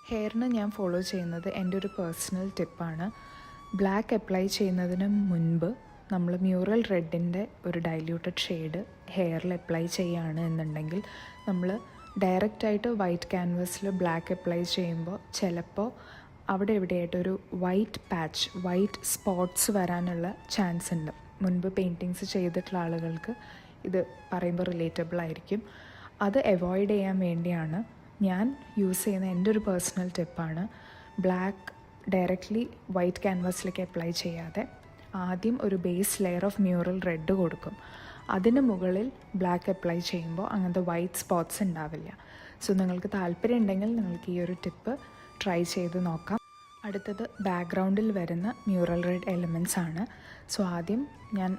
ഹെയറിന് ഞാൻ ഫോളോ ചെയ്യുന്നത് എൻ്റെ ഒരു പേഴ്സണൽ ടിപ്പാണ്. ബ്ലാക്ക് അപ്ലൈ ചെയ്യുന്നതിന് മുൻപ് നമ്മൾ മ്യൂറൽ റെഡിൻ്റെ ഒരു ഡൈല്യൂട്ടഡ് ഷെയ്ഡ് ഹെയറിൽ അപ്ലൈ ചെയ്യുകയാണ് എന്നുണ്ടെങ്കിൽ നമ്മൾ ഡയറക്റ്റായിട്ട് വൈറ്റ് ക്യാൻവാസിൽ ബ്ലാക്ക് അപ്ലൈ ചെയ്യുമ്പോൾ ചിലപ്പോൾ അവിടെ എവിടെയായിട്ടൊരു വൈറ്റ് പാച്ച്, വൈറ്റ് സ്പോട്ട്സ് വരാനുള്ള ചാൻസ് ഉണ്ട്. മുൻപ് പെയിൻറ്റിങ്സ് ചെയ്തിട്ടുള്ള ആളുകൾക്ക് ഇത് പറയുമ്പോൾ റിലേറ്റബിൾ ആയിരിക്കും. അത് അവോയ്ഡ് ചെയ്യാൻ വേണ്ടിയാണ് ഞാൻ യൂസ് ചെയ്യുന്ന എൻ്റെ ഒരു പേഴ്സണൽ ടിപ്പാണ് ബ്ലാക്ക് ഡയറക്റ്റ്ലി വൈറ്റ് ക്യാൻവാസിലേക്ക് അപ്ലൈ ചെയ്യാതെ ആദ്യം ഒരു base layer of mural red കൊടുക്കും. അതിന് മുകളിൽ ബ്ലാക്ക് അപ്ലൈ ചെയ്യുമ്പോൾ അങ്ങനത്തെ വൈറ്റ് സ്പോട്ട്സ് ഉണ്ടാവില്ല. സോ നിങ്ങൾക്ക് താല്പര്യം ഉണ്ടെങ്കിൽ നിങ്ങൾക്ക് ഈ ഒരു ടിപ്പ് ട്രൈ ചെയ്ത് നോക്കാം. അടുത്തത് ബാക്ക്ഗ്രൗണ്ടിൽ വരുന്ന മ്യൂറൽ റെഡ് എലിമെൻറ്റ്സ് ആണ്. സോ ആദ്യം ഞാൻ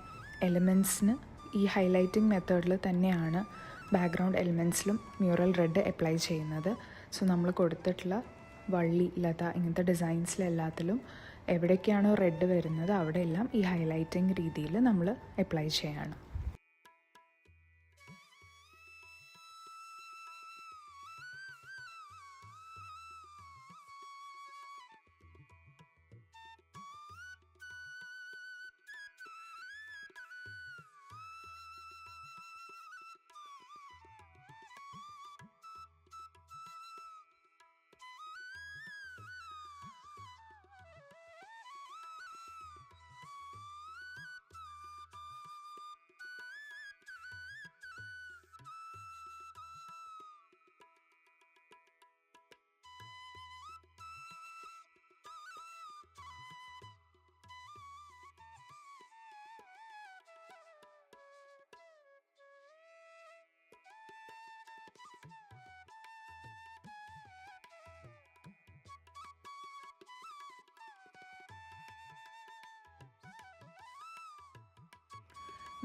എലിമെൻറ്റ്സിന് ഈ ഹൈലൈറ്റിംഗ് മെത്തേഡിൽ തന്നെയാണ് ബാക്ക്ഗ്രൗണ്ട് എലിമെൻറ്റ്സിലും മ്യൂറൽ റെഡ് അപ്ലൈ ചെയ്യുന്നത്. സോ നമ്മൾ കൊടുത്തിട്ടുള്ള വള്ളി, ലത ഇങ്ങനത്തെ ഡിസൈൻസിലെല്ലാത്തിലും എവിടേക്കാണോ റെഡ് വരുന്നത് അവിടെയെല്ലാം ഈ ഹൈലൈറ്റിംഗ് രീതിയിൽ നമ്മൾ അപ്ലൈ ചെയ്യണം.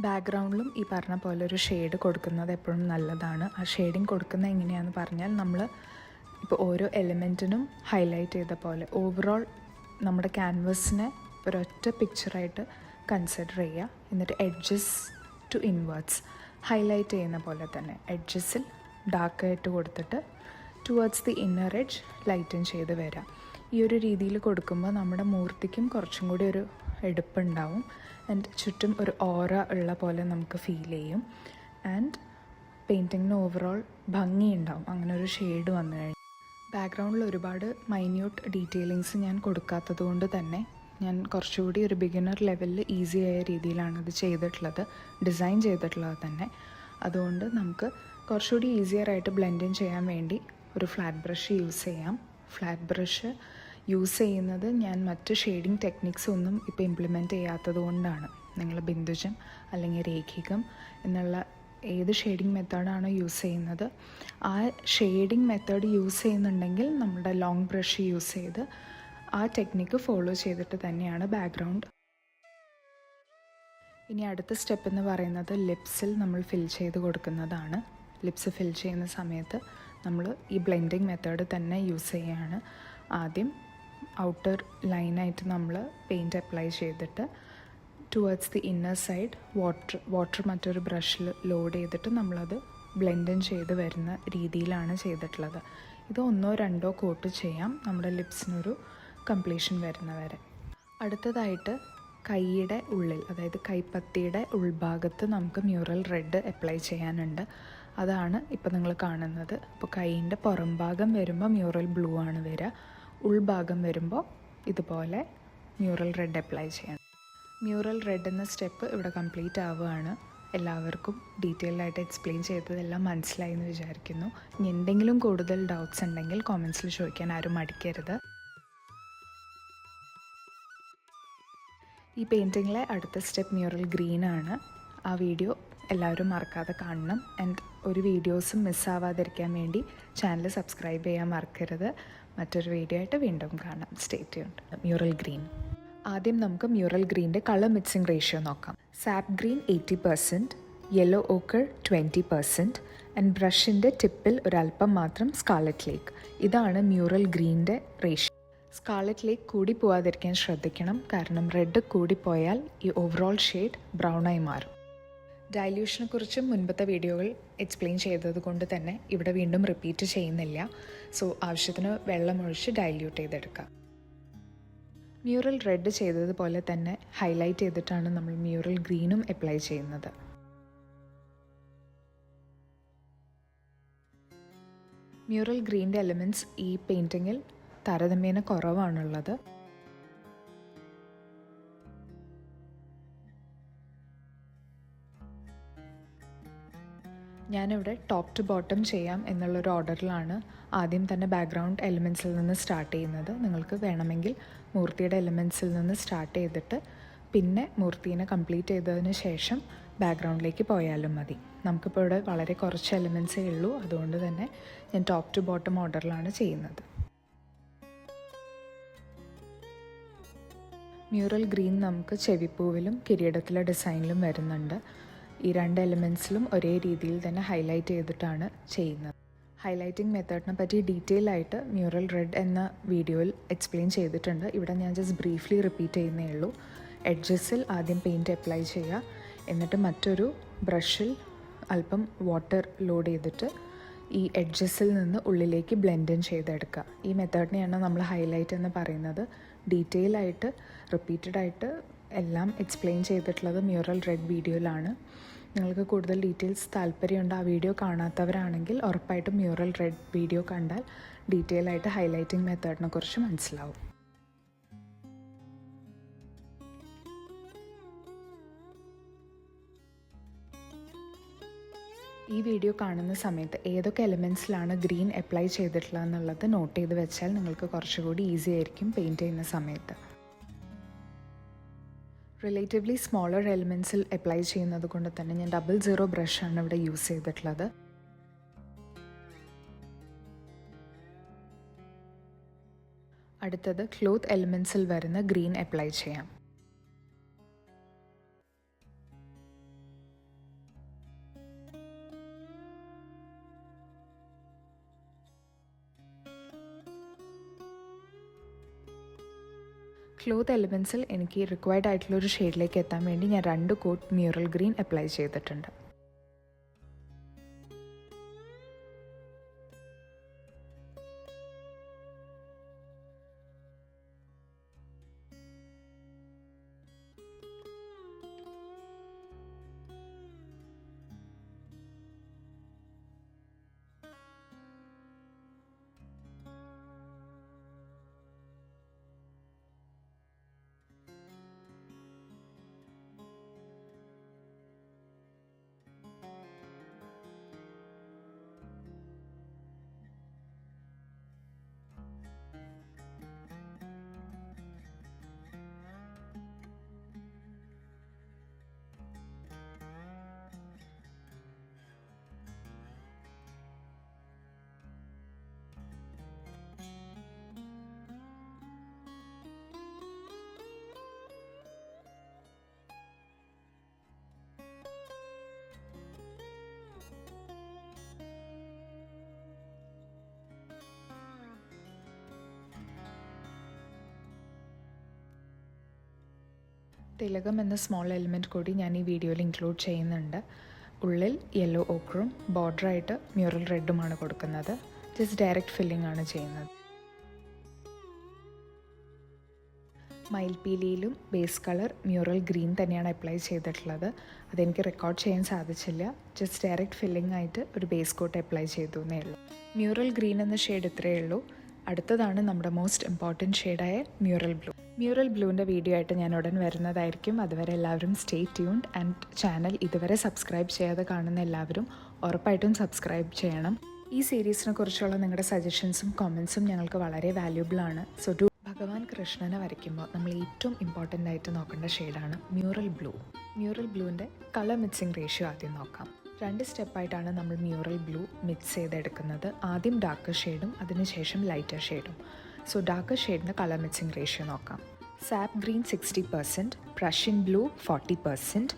ബാക്ക്ഗ്രൗണ്ടിലും ഈ പറഞ്ഞ പോലെ ഒരു ഷെയ്ഡ് കൊടുക്കുന്നത് എപ്പോഴും നല്ലതാണ്. ആ ഷെയ്ഡിങ് കൊടുക്കുന്നത് എങ്ങനെയാണെന്ന് പറഞ്ഞാൽ നമ്മൾ ഇപ്പോൾ ഓരോ എലിമെൻറ്റിനും ഹൈലൈറ്റ് ചെയ്ത പോലെ ഓവറോൾ നമ്മുടെ ക്യാൻവസിനെ ഒരൊറ്റ പിക്ചറായിട്ട് കൺസിഡർ ചെയ്യുക. എന്നിട്ട് എഡ്ജസ് ടു ഇൻവേർഡ്സ് ഹൈലൈറ്റ് ചെയ്യുന്ന പോലെ തന്നെ എഡ്ജസിൽ ഡാർക്കായിട്ട് കൊടുത്തിട്ട് towards the inner edge lighten ചെയ്ത് വരാം. ഈ ഒരു രീതിയിൽ കൊടുക്കുമ്പോൾ നമ്മുടെ മൂർത്തിക്കും കുറച്ചും കൂടി ഒരു എടുപ്പുണ്ടാവും ആൻഡ് ചുറ്റും ഒരു ഓറ ഉള്ള പോലെ നമുക്ക് ഫീൽ ചെയ്യും. ആൻഡ് പെയിൻറ്റിങ്ങിന് ഓവറോൾ ഭംഗിയുണ്ടാവും അങ്ങനെ ഒരു ഷെയ്ഡ് വന്നു കഴിഞ്ഞാൽ. ബാക്ക്ഗ്രൗണ്ടിൽ ഒരുപാട് മൈന്യൂട്ട് ഡീറ്റെയിലിങ്സ് ഞാൻ കൊടുക്കാത്തത് കൊണ്ട് തന്നെ ഞാൻ കുറച്ചുകൂടി ഒരു ബിഗിനർ ലെവലിൽ ഈസി ആയ രീതിയിലാണ് ഇത് ചെയ്തിട്ടുള്ളത്, ഡിസൈൻ ചെയ്തിട്ടുള്ളത് തന്നെ. അതുകൊണ്ട് നമുക്ക് കുറച്ചുകൂടി ഈസിയറായിട്ട് ബ്ലെൻഡിങ് ചെയ്യാൻ വേണ്ടി ഒരു ഫ്ലാറ്റ് ബ്രഷ് യൂസ് ചെയ്യാം. ഫ്ലാറ്റ് ബ്രഷ് യൂസ് ചെയ്യുന്നത് ഞാൻ മറ്റ് ഷെയ്ഡിങ് ടെക്നിക്സ് ഒന്നും ഇപ്പോൾ ഇംപ്ലിമെൻറ്റ് ചെയ്യാത്തത് കൊണ്ടാണ്. നിങ്ങൾ ബിന്ദുജം അല്ലെങ്കിൽ രേഖികം എന്നുള്ള ഏത് ഷെയ്ഡിങ് മെത്തേഡാണോ യൂസ് ചെയ്യുന്നത് ആ ഷെയ്ഡിങ് മെത്തേഡ് യൂസ് ചെയ്യുന്നുണ്ടെങ്കിൽ നമ്മുടെ ലോങ് ബ്രഷ് യൂസ് ചെയ്ത് ആ ടെക്നിക്ക് ഫോളോ ചെയ്തിട്ട് തന്നെയാണ് ബാക്ക്ഗ്രൗണ്ട് ഇനി അടുത്ത സ്റ്റെപ്പ് എന്ന് പറയുന്നത് ലിപ്സിൽ നമ്മൾ ഫിൽ ചെയ്ത് കൊടുക്കുന്നതാണ്. ലിപ്സ് ഫിൽ ചെയ്യുന്ന സമയത്ത് നമ്മൾ ഈ ബ്ലെൻഡിങ് മെത്തേഡ് തന്നെ യൂസ് ചെയ്യുകയാണ്. ആദ്യം ഔട്ടർ ലൈനായിട്ട് നമ്മൾ പെയിൻറ്റ് അപ്ലൈ ചെയ്തിട്ട് towards the inner side water മറ്റൊരു ബ്രഷിൽ ലോഡ് ചെയ്തിട്ട് നമ്മളത് ബ്ലെൻഡൻ ചെയ്ത് വരുന്ന രീതിയിലാണ് ചെയ്തിട്ടുള്ളത്. ഇത് 1-2 കോട്ട് ചെയ്യാം നമ്മുടെ ലിപ്സിനൊരു കംപ്ലീഷൻ വരുന്നവരെ. അടുത്തതായിട്ട് കൈയുടെ ഉള്ളിൽ, അതായത് കൈപ്പത്തിയുടെ ഉൾഭാഗത്ത് നമുക്ക് മ്യൂറൽ റെഡ് അപ്ലൈ ചെയ്യാനുണ്ട്. അതാണ് ഇപ്പോൾ നിങ്ങൾ കാണുന്നത്. അപ്പോൾ കൈയിൻ്റെ പുറം ഭാഗം വരുമ്പോൾ മ്യൂറൽ ബ്ലൂ ആണ് വരിക, ഉൾഭാഗം വരുമ്പോൾ ഇതുപോലെ മ്യൂറൽ റെഡ് അപ്ലൈ ചെയ്യണം. മ്യൂറൽ റെഡ് എന്ന സ്റ്റെപ്പ് ഇവിടെ കംപ്ലീറ്റ് ആവുകയാണ്. എല്ലാവർക്കും ഡീറ്റെയിൽഡ് ആയിട്ട് എക്സ്പ്ലെയിൻ ചെയ്തതെല്ലാം മനസ്സിലായി എന്ന് വിചാരിക്കുന്നു. ഇനി എന്തെങ്കിലും കൂടുതൽ ഡൗട്ട്സ് ഉണ്ടെങ്കിൽ കോമെൻറ്റ്സിൽ ചോദിക്കാൻ ആരും മടിക്കരുത്. ഈ പെയിൻറ്റിങ്ങിലെ അടുത്ത സ്റ്റെപ്പ് മ്യൂറൽ ഗ്രീൻ ആണ്. ആ വീഡിയോ എല്ലാവരും മറക്കാതെ കാണണം. ആൻഡ് ഒരു വീഡിയോസും മിസ്സാവാതിരിക്കാൻ വേണ്ടി ചാനൽ സബ്സ്ക്രൈബ് ചെയ്യാൻ മറക്കരുത്. മറ്റൊരു വീഡിയോ ആയിട്ട് വീണ്ടും കാണാം. Stay tuned. Mural green. ആദ്യം നമുക്ക് മ്യൂറൽ ഗ്രീൻ്റെ കളർ മിക്സിംഗ് റേഷ്യോ നോക്കാം. Sap green 80%, yellow ochre 20% and ബ്രഷിൻ്റെ ടിപ്പിൽ ഒരല്പം മാത്രം സ്കാർലറ്റ് ലേക്ക്. ഇതാണ് മ്യൂറൽ ഗ്രീൻ്റെ റേഷ്യോ. സ്കാർലറ്റ് ലേക്ക് കൂടി പോവാതിരിക്കാൻ ശ്രദ്ധിക്കണം, കാരണം റെഡ് കൂടിപ്പോയാൽ ഈ ഓവറോൾ ഷെയ്ഡ് ബ്രൗണായി മാറും. ഡൈല്യൂഷനെ കുറിച്ച് മുൻപത്തെ വീഡിയോകൾ എക്സ്പ്ലെയിൻ ചെയ്തത് കൊണ്ട് തന്നെ ഇവിടെ വീണ്ടും റിപ്പീറ്റ് ചെയ്യുന്നില്ല. സോ ആവശ്യത്തിന് വെള്ളമൊഴിച്ച് ഡൈല്യൂട്ട് ചെയ്തെടുക്കുക. മ്യൂറൽ റെഡ് ചെയ്തതുപോലെ തന്നെ ഹൈലൈറ്റ് ചെയ്തിട്ടാണ് നമ്മൾ മ്യൂറൽ ഗ്രീനും അപ്ലൈ ചെയ്യുന്നത്. മ്യൂറൽ ഗ്രീൻ്റെ എലിമെൻറ്റ്സ് ഈ പെയിൻറ്റിങ്ങിൽ താരതമ്യേന കുറവാണുള്ളത്. ഞാനിവിടെ ടോപ്പ് ടു ബോട്ടം ചെയ്യാം എന്നുള്ളൊരു ഓർഡറിലാണ് ആദ്യം തന്നെ ബാക്ക്ഗ്രൗണ്ട് എലിമെൻറ്റ്സിൽ നിന്ന് സ്റ്റാർട്ട് ചെയ്യുന്നത്. നിങ്ങൾക്ക് വേണമെങ്കിൽ മൂർത്തിയുടെ എലിമെൻറ്റ്സിൽ നിന്ന് സ്റ്റാർട്ട് ചെയ്തിട്ട് പിന്നെ മൂർത്തീനെ കംപ്ലീറ്റ് ചെയ്തതിന് ശേഷം ബാക്ക്ഗ്രൗണ്ടിലേക്ക് പോയാലും മതി. നമുക്കിപ്പോൾ ഇവിടെ വളരെ കുറച്ച് എലിമെൻറ്റ്സേ ഉള്ളൂ, അതുകൊണ്ട് തന്നെ ഞാൻ ടോപ്പ് ടു ബോട്ടം ഓർഡറിലാണ് ചെയ്യുന്നത്. മ്യൂറൽ ഗ്രീൻ നമുക്ക് ചെവിപ്പൂവിലും കിരീടത്തിലെ ഡിസൈനിലും വരുന്നുണ്ട്. ഈ 2 എലിമെൻറ്റ്സിലും ഒരേ രീതിയിൽ തന്നെ ഹൈലൈറ്റ് ചെയ്തിട്ടാണ് ചെയ്യുന്നത്. ഹൈലൈറ്റിംഗ് മെത്തേഡിനെ പറ്റി ഡീറ്റെയിൽ ആയിട്ട് മ്യൂറൽ റെഡ് എന്ന വീഡിയോയിൽ എക്സ്പ്ലെയിൻ ചെയ്തിട്ടുണ്ട്. ഇവിടെ ഞാൻ ജസ്റ്റ് ബ്രീഫ്ലി റിപ്പീറ്റ് ചെയ്യുന്നേ ഉള്ളൂ. എഡ്ജസിൽ ആദ്യം പെയിൻറ്റ് അപ്ലൈ ചെയ്യുക, എന്നിട്ട് മറ്റൊരു ബ്രഷിൽ അല്പം വാട്ടർ ലോഡ് ചെയ്തിട്ട് ഈ എഡ്ജസിൽ നിന്ന് ഉള്ളിലേക്ക് ബ്ലെൻഡ് ചെയ്തെടുക്കുക. ഈ മെത്തേഡിനെയാണ് നമ്മൾ ഹൈലൈറ്റ് എന്ന് പറയുന്നത്. ഡീറ്റെയിൽ ആയിട്ട് റിപ്പീറ്റഡായിട്ട് എല്ലാം എക്സ്പ്ലെയിൻ ചെയ്തിട്ടുള്ളത് മ്യൂറൽ റെഡ് വീഡിയോയിലാണ്. നിങ്ങൾക്ക് കൂടുതൽ ഡീറ്റെയിൽസ് താല്പര്യമുണ്ട്, ആ വീഡിയോ കാണാത്തവരാണെങ്കിൽ ഉറപ്പായിട്ടും മ്യൂറൽ റെഡ് വീഡിയോ കണ്ടാൽ ഡീറ്റെയിൽ ആയിട്ട് ഹൈലൈറ്റിംഗ് മെത്തേഡിനെ കുറിച്ച് മനസ്സിലാവും. ഈ വീഡിയോ കാണുന്ന സമയത്ത് ഏതൊക്കെ എലിമെൻറ്റ്സിലാണ് ഗ്രീൻ അപ്ലൈ ചെയ്തിട്ടുള്ളത് എന്നുള്ളത് നോട്ട് ചെയ്ത് വെച്ചാൽ നിങ്ങൾക്ക് കുറച്ചുകൂടി ഈസി ആയിരിക്കും പെയിൻറ്റ് ചെയ്യുന്ന സമയത്ത്. റിലേറ്റീവ്ലി സ്മോളർ എലിമെൻറ്റ്സിൽ അപ്ലൈ ചെയ്യുന്നത് കൊണ്ട് തന്നെ ഞാൻ 00 ബ്രഷാണ് ഇവിടെ യൂസ് ചെയ്തിട്ടുള്ളത്. അടുത്തത് ക്ലോത്ത് എലിമെൻറ്റ്സിൽ വരുന്ന ഗ്രീൻ അപ്ലൈ ചെയ്യാം. ക്ലോത്ത് എലിമെൻറ്റ്സിൽ എനിക്ക് റിക്വയർഡ് ആയിട്ടുള്ളൊരു ഷെയ്ഡിലേക്ക് എത്താൻ വേണ്ടി ഞാൻ 2 കോട്ട് മ്യൂറൽ ഗ്രീൻ അപ്ലൈ ചെയ്തിട്ടുണ്ട്. തിലകം എന്ന സ്മോൾ എലിമെൻറ്റ് കൂടി ഞാൻ ഈ വീഡിയോയിൽ ഇൻക്ലൂഡ് ചെയ്യുന്നുണ്ട്. ഉള്ളിൽ യെല്ലോ ഓക്കറും ബോർഡറായിട്ട് മ്യൂറൽ റെഡുമാണ് കൊടുക്കുന്നത്. ജസ്റ്റ് ഡയറക്റ്റ് ഫില്ലിംഗ് ആണ് ചെയ്യുന്നത്. മയിൽപീലിയിലും ബേസ് കളർ മ്യൂറൽ ഗ്രീൻ തന്നെയാണ് അപ്ലൈ ചെയ്തിട്ടുള്ളത്. അതെനിക്ക് റെക്കോർഡ് ചെയ്യാൻ സാധിച്ചില്ല. ജസ്റ്റ് ഡയറക്റ്റ് ഫില്ലിംഗ് ആയിട്ട് ഒരു ബേസ് കോട്ട് അപ്ലൈ ചെയ്തു എന്നേ ഉള്ളൂ. മ്യൂറൽ ഗ്രീൻ എന്ന ഷെയ്ഡ് ഇത്രയേ ഉള്ളൂ. അടുത്തതാണ് നമ്മുടെ മോസ്റ്റ് ഇമ്പോർട്ടൻറ്റ് ഷെയ്ഡായ മ്യൂറൽ ബ്ലൂ. മ്യൂറൽ ബ്ലൂവിൻ്റെ വീഡിയോ ആയിട്ട് ഞാൻ ഉടൻ വരുന്നതായിരിക്കും. അതുവരെ എല്ലാവരും സ്റ്റേ ട്യൂൺഡ്. ആൻഡ് ചാനൽ ഇതുവരെ സബ്സ്ക്രൈബ് ചെയ്യാതെ കാണുന്ന എല്ലാവരും ഉറപ്പായിട്ടും സബ്സ്ക്രൈബ് ചെയ്യണം. ഈ സീരീസിനെ കുറിച്ചുള്ള നിങ്ങളുടെ സജഷൻസും കമൻസും ഞങ്ങൾക്ക് വളരെ വാല്യൂബിൾ ആണ്. So do. ഭഗവാൻ കൃഷ്ണനെ വരയ്ക്കുമ്പോൾ നമ്മൾ ഏറ്റവും ഇമ്പോർട്ടൻ്റ് ആയിട്ട് നോക്കേണ്ട ഷെയ്ഡാണ് മ്യൂറൽ ബ്ലൂ. മ്യൂറൽ ബ്ലൂവിൻ്റെ കളർ മിക്സിംഗ് റേഷ്യോ ആദ്യം നോക്കാം. 2 സ്റ്റെപ്പായിട്ടാണ് നമ്മൾ മ്യൂറൽ ബ്ലൂ മിക്സ് ചെയ്തെടുക്കുന്നത്. ആദ്യം ഡാർക്കർ ഷെയ്ഡും അതിനുശേഷം ലൈറ്റർ ഷെയ്ഡും. സോ ഡാർക്കർ ഷെയ്ഡിൻ്റെ കളർ മിക്സിംഗ് റേഷ്യോ നോക്കാം. Sap green 60%, Prussian blue 40%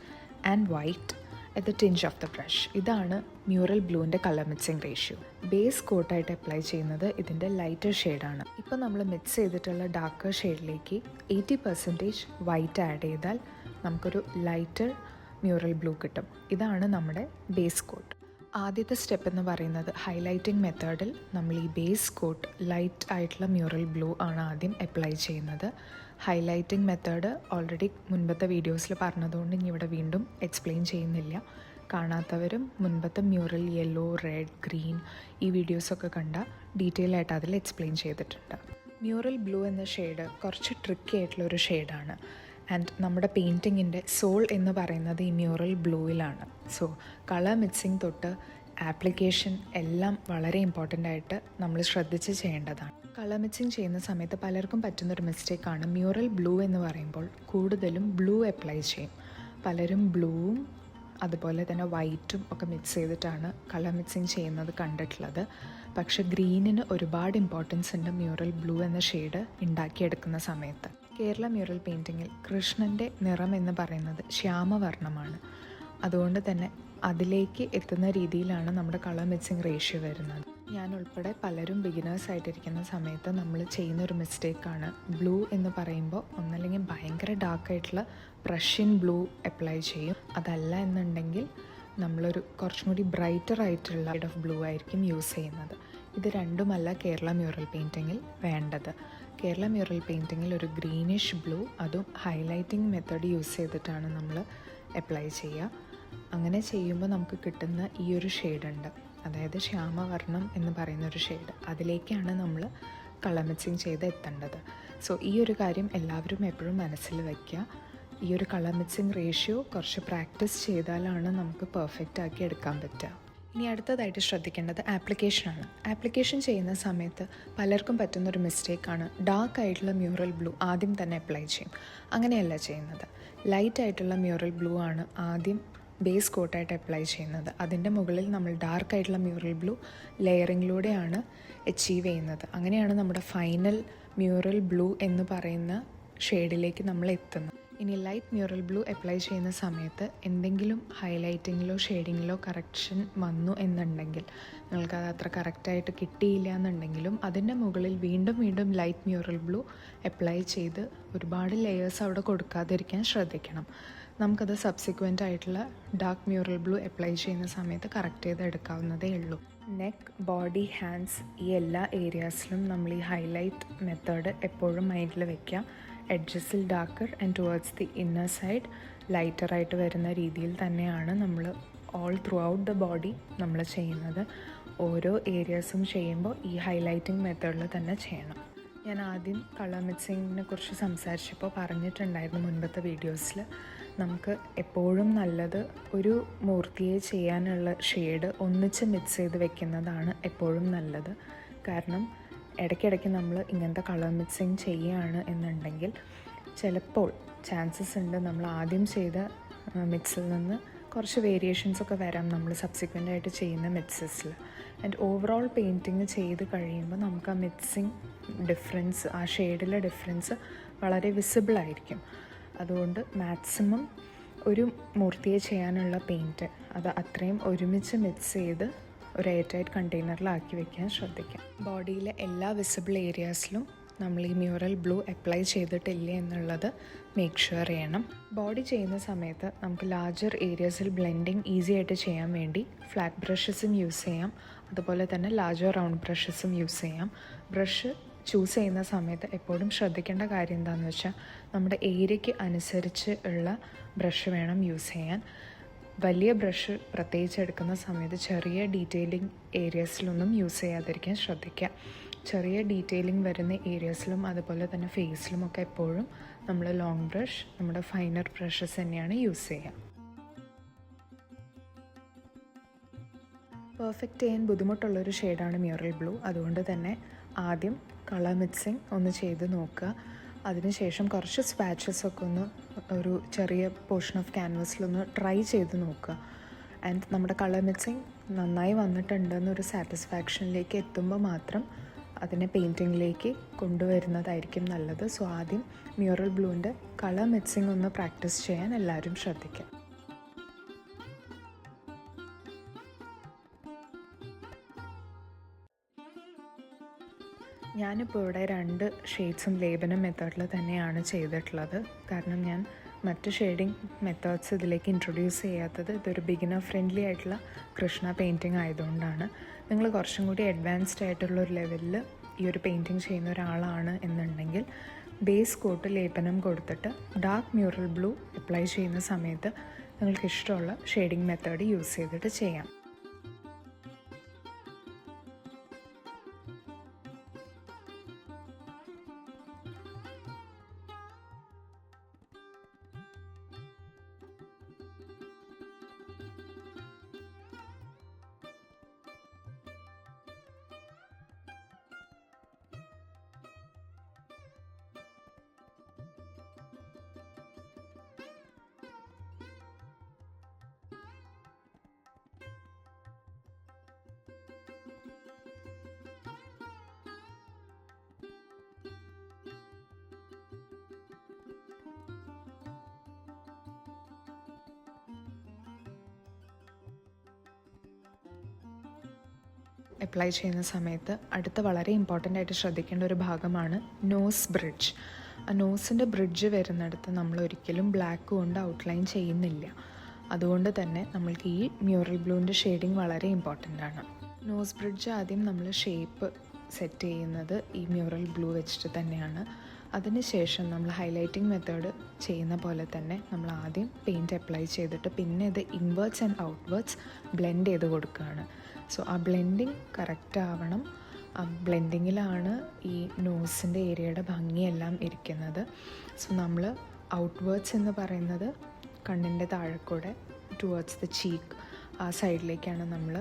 and white at the tinge of the brush. ഇതാണ് മ്യൂറൽ ബ്ലൂവിൻ്റെ കളർ മിക്സിംഗ് റേഷ്യോ. ബേസ് കോട്ടായിട്ട് അപ്ലൈ ചെയ്യുന്നത് ഇതിൻ്റെ ലൈറ്റർ ഷെയ്ഡാണ്. ഇപ്പോൾ നമ്മൾ മിക്സ് ചെയ്തിട്ടുള്ള ഡാർക്കർ ഷെയ്ഡിലേക്ക് 80% വൈറ്റ് ആഡ് ചെയ്താൽ നമുക്കൊരു ലൈറ്റർ മ്യൂറൽ ബ്ലൂ കിട്ടും. ഇതാണ് നമ്മുടെ ബേസ് കോട്ട്. ആദ്യത്തെ സ്റ്റെപ്പ് എന്ന് പറയുന്നത് ഹൈലൈറ്റിംഗ് മെത്തേഡിൽ നമ്മൾ ഈ ബേസ് കോട്ട് ലൈറ്റ് ആയിട്ടുള്ള മ്യൂറൽ ബ്ലൂ ആണ് ആദ്യം അപ്ലൈ ചെയ്യുന്നത്. ഹൈലൈറ്റിംഗ് മെത്തേഡ് ഓൾറെഡി മുൻപത്തെ വീഡിയോസിൽ പറഞ്ഞതുകൊണ്ട് ഇനി ഇവിടെ വീണ്ടും എക്സ്പ്ലെയിൻ ചെയ്യുന്നില്ല. കാണാത്തവരും മുൻപത്തെ മ്യൂറൽ യെല്ലോ, റെഡ്, ഗ്രീൻ ഈ വീഡിയോസൊക്കെ കണ്ട ഡീറ്റെയിൽ ആയിട്ട് അതിൽ എക്സ്പ്ലെയിൻ ചെയ്തിട്ടുണ്ട്. മ്യൂറൽ ബ്ലൂ എന്ന ഷെയ്ഡ് കുറച്ച് ട്രിക്കി ആയിട്ടുള്ളൊരു ഷെയ്ഡാണ്. ആൻഡ് നമ്മുടെ പെയിൻറ്റിങ്ങിൻ്റെ സോൾ എന്ന് പറയുന്നത് ഈ മ്യൂറൽ ബ്ലൂവിലാണ്. സോ കളർ മിക്സിങ് തൊട്ട് ആപ്ലിക്കേഷൻ എല്ലാം വളരെ ഇമ്പോർട്ടൻ്റ് ആയിട്ട് നമ്മൾ ശ്രദ്ധിച്ച് ചെയ്യേണ്ടതാണ്. കളർ മിക്സിങ് ചെയ്യുന്ന സമയത്ത് പലർക്കും പറ്റുന്നൊരു മിസ്റ്റേക്കാണ് മ്യൂറൽ ബ്ലൂ എന്ന് പറയുമ്പോൾ കൂടുതലും ബ്ലൂ അപ്ലൈ ചെയ്യും. പലരും ബ്ലൂവും അതുപോലെ തന്നെ വൈറ്റും ഒക്കെ മിക്സ് ചെയ്തിട്ടാണ് കളർ മിക്സിങ് ചെയ്യുന്നത് കണ്ടിട്ടുള്ളത്. പക്ഷേ ഗ്രീനിന് ഒരുപാട് ഇമ്പോർട്ടൻസ് ഉണ്ട് മ്യൂറൽ ബ്ലൂ എന്ന ഷെയ്ഡ് ഉണ്ടാക്കിയെടുക്കുന്ന സമയത്ത്. കേരള മ്യൂറൽ പെയിൻറ്റിങ്ങിൽ കൃഷ്ണൻ്റെ നിറം എന്ന് പറയുന്നത് ശ്യാമവർണ്ണമാണ്. അതുകൊണ്ട് തന്നെ അതിലേക്ക് എത്തുന്ന രീതിയിലാണ് നമ്മുടെ കളർ മിക്സിംഗ് റേഷ്യോ വരുന്നത്. ഞാൻ ഉൾപ്പെടെ പലരും ബിഗിനേഴ്സ് ആയിട്ടിരിക്കുന്ന സമയത്ത് നമ്മൾ ചെയ്യുന്നൊരു മിസ്റ്റേക്കാണ് ബ്ലൂ എന്ന് പറയുമ്പോൾ ഒന്നല്ലെങ്കിൽ ഭയങ്കര ഡാർക്കായിട്ടുള്ള പ്രഷ്യൻ ബ്ലൂ അപ്ലൈ ചെയ്യും. അതല്ല എന്നുണ്ടെങ്കിൽ നമ്മളൊരു കുറച്ചും കൂടി ബ്രൈറ്റർ ആയിട്ടുള്ള ഷെയ്ഡ് ഓഫ് ബ്ലൂ ആയിരിക്കും യൂസ് ചെയ്യുന്നത്. ഇത് രണ്ടുമല്ല കേരള മ്യൂറൽ പെയിൻറ്റിങ്ങിൽ വേണ്ടത്. കേരള മ്യൂറൽ പെയിൻറ്റിങ്ങിൽ ഒരു ഗ്രീനിഷ് ബ്ലൂ, അതും ഹൈലൈറ്റിംഗ് മെത്തേഡ് യൂസ് ചെയ്തിട്ടാണ് നമ്മൾ അപ്ലൈ ചെയ്യുക. അങ്ങനെ ചെയ്യുമ്പോൾ നമുക്ക് കിട്ടുന്ന ഈ ഒരു ഷെയ്ഡുണ്ട്, അതായത് ശ്യാമവർണ്ണം എന്ന് പറയുന്നൊരു ഷെയ്ഡ്, അതിലേക്കാണ് നമ്മൾ കളർ മിക്സിങ് ചെയ്ത് എത്തേണ്ടത്. സോ ഈ ഒരു കാര്യം എല്ലാവരും എപ്പോഴും മനസ്സിൽ വയ്ക്കുക. ഈ ഒരു കളർ മിക്സിങ് റേഷ്യോ കുറച്ച് പ്രാക്ടീസ് ചെയ്താലാണ് നമുക്ക് പെർഫെക്റ്റ് ആക്കി എടുക്കാൻ പറ്റുക. ഇനി അടുത്തതായിട്ട് ശ്രദ്ധിക്കേണ്ടത് ആപ്ലിക്കേഷനാണ്. ആപ്ലിക്കേഷൻ ചെയ്യുന്ന സമയത്ത് പലർക്കും പറ്റുന്നൊരു മിസ്റ്റേക്കാണ് ഡാർക്ക് ആയിട്ടുള്ള മ്യൂറൽ ബ്ലൂ ആദ്യം തന്നെ അപ്ലൈ ചെയ്യും. അങ്ങനെയല്ല ചെയ്യുന്നത്. ലൈറ്റ് ആയിട്ടുള്ള മ്യൂറൽ ബ്ലൂ ആണ് ആദ്യം ബേസ് കോട്ടായിട്ട് അപ്ലൈ ചെയ്യുന്നത്. അതിൻ്റെ മുകളിൽ നമ്മൾ ഡാർക്ക് ആയിട്ടുള്ള മ്യൂറൽ ബ്ലൂ ലെയറിങ്ങിലൂടെയാണ് അച്ചീവ് ചെയ്യുന്നത്. അങ്ങനെയാണ് നമ്മുടെ ഫൈനൽ മ്യൂറൽ ബ്ലൂ എന്ന് പറയുന്ന ഷെയ്ഡിലേക്ക് നമ്മൾ എത്തുന്നത്. ഇനി ലൈറ്റ് മ്യൂറൽ ബ്ലൂ അപ്ലൈ ചെയ്യുന്ന സമയത്ത് എന്തെങ്കിലും ഹൈലൈറ്റിങ്ങിലോ ഷെയ്ഡിങ്ങിലോ കറക്ഷൻ വന്നു എന്നുണ്ടെങ്കിൽ, നിങ്ങൾക്കത് അത്ര കറക്റ്റായിട്ട് കിട്ടിയില്ല എന്നുണ്ടെങ്കിലും അതിൻ്റെ മുകളിൽ വീണ്ടും വീണ്ടും ലൈറ്റ് മ്യൂറൽ ബ്ലൂ അപ്ലൈ ചെയ്ത് ഒരുപാട് ലെയേഴ്സ് അവിടെ കൊടുക്കാതിരിക്കാൻ ശ്രദ്ധിക്കണം. നമുക്കത് സബ്സിക്വൻ്റ് ആയിട്ടുള്ള ഡാർക്ക് മ്യൂറൽ ബ്ലൂ അപ്ലൈ ചെയ്യുന്ന സമയത്ത് കറക്റ്റ് ചെയ്ത് എടുക്കാവുന്നതേ ഉള്ളൂ. നെക്ക്, ബോഡി, ഹാൻഡ്സ് ഈ എല്ലാ ഏരിയാസിലും നമ്മൾ ഈ ഹൈലൈറ്റ് മെത്തേഡ് എപ്പോഴും മൈൻഡിൽ വയ്ക്കുക. എഡ്ജസിൽ darker and towards the inner side ലൈറ്ററായിട്ട് വരുന്ന രീതിയിൽ തന്നെയാണ് നമ്മൾ all throughout the body നമ്മൾ ചെയ്യുന്നത്. ഓരോ ഏരിയാസും ചെയ്യുമ്പോൾ ഈ ഹൈലൈറ്റിംഗ് മെത്തേഡിൽ തന്നെ ചെയ്യണം. ഞാൻ ആദ്യം കളർ മിക്സിങ്ങിനെ കുറിച്ച് സംസാരിച്ചപ്പോൾ പറഞ്ഞിട്ടുണ്ടായിരുന്നു മുൻപത്തെ വീഡിയോസിൽ, നമുക്ക് എപ്പോഴും നല്ലത് ഒരു മൂർത്തിയെ ചെയ്യാനുള്ള ഷെയ്ഡ് ഒന്നിച്ച് മിക്സ് ചെയ്ത് വെക്കുന്നതാണ് എപ്പോഴും നല്ലത്. കാരണം ഇടയ്ക്കിടയ്ക്ക് നമ്മൾ ഇങ്ങനത്തെ കളർ മിക്സിങ് ചെയ്യുകയാണ് എന്നുണ്ടെങ്കിൽ ചിലപ്പോൾ ചാൻസസ് ഉണ്ട് നമ്മൾ ആദ്യം ചെയ്ത മിക്സിൽ നിന്ന് കുറച്ച് വേരിയേഷൻസൊക്കെ വരാം നമ്മൾ സബ്സിക്വൻ്റ് ആയിട്ട് ചെയ്യുന്ന മിക്സസിൽ. ആൻഡ് ഓവറോൾ പെയിൻറ്റിങ് ചെയ്ത് കഴിയുമ്പോൾ നമുക്ക് ആ മിക്സിങ് ഡിഫറൻസ്, ആ ഷെയ്ഡിലെ ഡിഫറൻസ് വളരെ വിസിബിളായിരിക്കും. അതുകൊണ്ട് മാക്സിമം ഒരു മൂർത്തിയെ ചെയ്യാനുള്ള പെയിൻറ്റ് അത് അത്രയും ഒരുമിച്ച് മിക്സ് ചെയ്ത് ഒരു എയർ ടൈറ്റ് കണ്ടെയ്നറിലാക്കി വെക്കാൻ ശ്രദ്ധിക്കാം. ബോഡിയിലെ എല്ലാ വിസിബിൾ ഏരിയാസിലും നമ്മൾ ഈ മ്യൂറൽ ബ്ലൂ അപ്ലൈ ചെയ്തിട്ടില്ലേ എന്നുള്ളത് മേക്ക് ഷുവർ ചെയ്യണം. ബോഡി ചെയ്യുന്ന സമയത്ത് നമുക്ക് ലാർജർ ഏരിയാസിൽ ബ്ലെൻഡിങ് ഈസി ആയിട്ട് ചെയ്യാൻ വേണ്ടി ഫ്ലാറ്റ് ബ്രഷസും യൂസ് ചെയ്യാം, അതുപോലെ തന്നെ ലാർജർ റൗണ്ട് ബ്രഷസും യൂസ് ചെയ്യാം. ബ്രഷ് ചൂസ് ചെയ്യുന്ന സമയത്ത് എപ്പോഴും ശ്രദ്ധിക്കേണ്ട കാര്യം എന്താണെന്ന് വെച്ചാൽ നമ്മുടെ ഏരിയയ്ക്ക് അനുസരിച്ച് ഉള്ള ബ്രഷ് വേണം യൂസ് ചെയ്യാൻ. വലിയ ബ്രഷ് പ്രത്യേകിച്ച് എടുക്കുന്ന സമയത്ത് ചെറിയ ഡീറ്റെയിലിംഗ് ഏരിയാസിലൊന്നും യൂസ് ചെയ്യാതിരിക്കാൻ ശ്രദ്ധിക്കുക. ചെറിയ ഡീറ്റെയിലിംഗ് വരുന്ന ഏരിയാസിലും അതുപോലെ തന്നെ ഫേസിലുമൊക്കെ എപ്പോഴും നമ്മൾ ലോങ് ബ്രഷ്, നമ്മുടെ ഫൈനർ ബ്രഷസ് തന്നെയാണ് യൂസ് ചെയ്യുക. പെർഫെക്റ്റ് ചെയ്യാൻ ബുദ്ധിമുട്ടുള്ളൊരു ഷെയ്ഡാണ് മ്യൂറൽ ബ്ലൂ. അതുകൊണ്ട് തന്നെ ആദ്യം കളർ മിക്സിങ് ഒന്ന് ചെയ്ത് നോക്കുക. അതിനുശേഷം കുറച്ച് സ്പാച്ചസൊക്കെ ഒന്ന് ഒരു ചെറിയ പോർഷൻ ഓഫ് ക്യാൻവാസിലൊന്ന് ട്രൈ ചെയ്ത് നോക്കുക. ആൻഡ് നമ്മുടെ കളർ മിക്സിങ് നന്നായി വന്നിട്ടുണ്ടെന്നൊരു സാറ്റിസ്ഫാക്ഷനിലേക്ക് എത്തുമ്പോൾ മാത്രം അതിനെ പെയിൻറ്റിങ്ങിലേക്ക് കൊണ്ടുവരുന്നതായിരിക്കും നല്ലത്. സോ ആദ്യം മ്യൂറൽ ബ്ലൂവിൻ്റെ കളർ മിക്സിങ് ഒന്ന് പ്രാക്ടീസ് ചെയ്യാൻ എല്ലാവരും ശ്രദ്ധിക്കുക. ഞാനിപ്പോൾ ഇവിടെ 2 ഷെയ്ഡ്സും ലേപനം മെത്തേഡിൽ തന്നെയാണ് ചെയ്തിട്ടുള്ളത്. കാരണം ഞാൻ മറ്റ് ഷെയ്ഡിങ് മെത്തേഡ്സ് ഇതിലേക്ക് ഇൻട്രൊഡ്യൂസ് ചെയ്യാത്തത് ഇതൊരു ബിഗിനർ ഫ്രണ്ട്ലി ആയിട്ടുള്ള കൃഷ്ണ പെയിൻറ്റിങ് ആയതുകൊണ്ടാണ്. നിങ്ങൾ കുറച്ചും കൂടി അഡ്വാൻസ്ഡ് ആയിട്ടുള്ളൊരു ലെവലിൽ ഈ ഒരു പെയിൻറ്റിങ് ചെയ്യുന്ന ഒരാളാണ് എന്നുണ്ടെങ്കിൽ ബേസ് കോട്ട് ലേപനം കൊടുത്തിട്ട് ഡാർക്ക് മ്യൂറൽ ബ്ലൂ അപ്ലൈ ചെയ്യുന്ന സമയത്ത് നിങ്ങൾക്ക് ഇഷ്ടമുള്ള ഷെയ്ഡിങ് മെത്തേഡ് യൂസ് ചെയ്തിട്ട് ചെയ്യാം. അപ്ലൈ ചെയ്യുന്ന സമയത്ത് അടുത്ത വളരെ ഇമ്പോർട്ടൻ്റ് ആയിട്ട് ശ്രദ്ധിക്കേണ്ട ഒരു ഭാഗമാണ് നോസ് ബ്രിഡ്ജ്. ആ നോസിൻ്റെ ബ്രിഡ്ജ് വരുന്നിടത്ത് നമ്മൾ ഒരിക്കലും ബ്ലാക്ക് കൊണ്ട് ഔട്ട്ലൈൻ ചെയ്യുന്നില്ല. അതുകൊണ്ട് തന്നെ നമ്മൾക്ക് ഈ മ്യൂറൽ ബ്ലൂവിൻ്റെ ഷെയ്ഡിങ് വളരെ ഇമ്പോർട്ടൻ്റ് ആണ്. നോസ് ബ്രിഡ്ജ് ആദ്യം നമ്മൾ ഷേപ്പ് സെറ്റ് ചെയ്യുന്നത് ഈ മ്യൂറൽ ബ്ലൂ വെച്ചിട്ട് തന്നെയാണ്. അതിനുശേഷം നമ്മൾ ഹൈലൈറ്റിംഗ് മെത്തേഡ് ചെയ്യുന്ന പോലെ തന്നെ നമ്മൾ ആദ്യം പെയിൻറ്റ് അപ്ലൈ ചെയ്തിട്ട് പിന്നെ ഇത് ഇൻവേർട്സ് ആൻഡ് ഔട്ട്വേർഡ്സ് ബ്ലെൻഡ് ചെയ്ത് കൊടുക്കുകയാണ്. സോ ആ ബ്ലെൻഡിങ് കറക്റ്റ് ആവണം. ആ ബ്ലെൻഡിങ്ങിലാണ് ഈ നോസിൻ്റെ ഏരിയയുടെ ഭംഗിയെല്ലാം ഇരിക്കുന്നത്. സോ നമ്മൾ ഔട്ട്വേർഡ്സ് എന്ന് പറയുന്നത് കണ്ണിൻ്റെ താഴെക്കൂടെ ടുവേർഡ്സ് ദ ചീക്ക് ആ സൈഡിലേക്കാണ് നമ്മൾ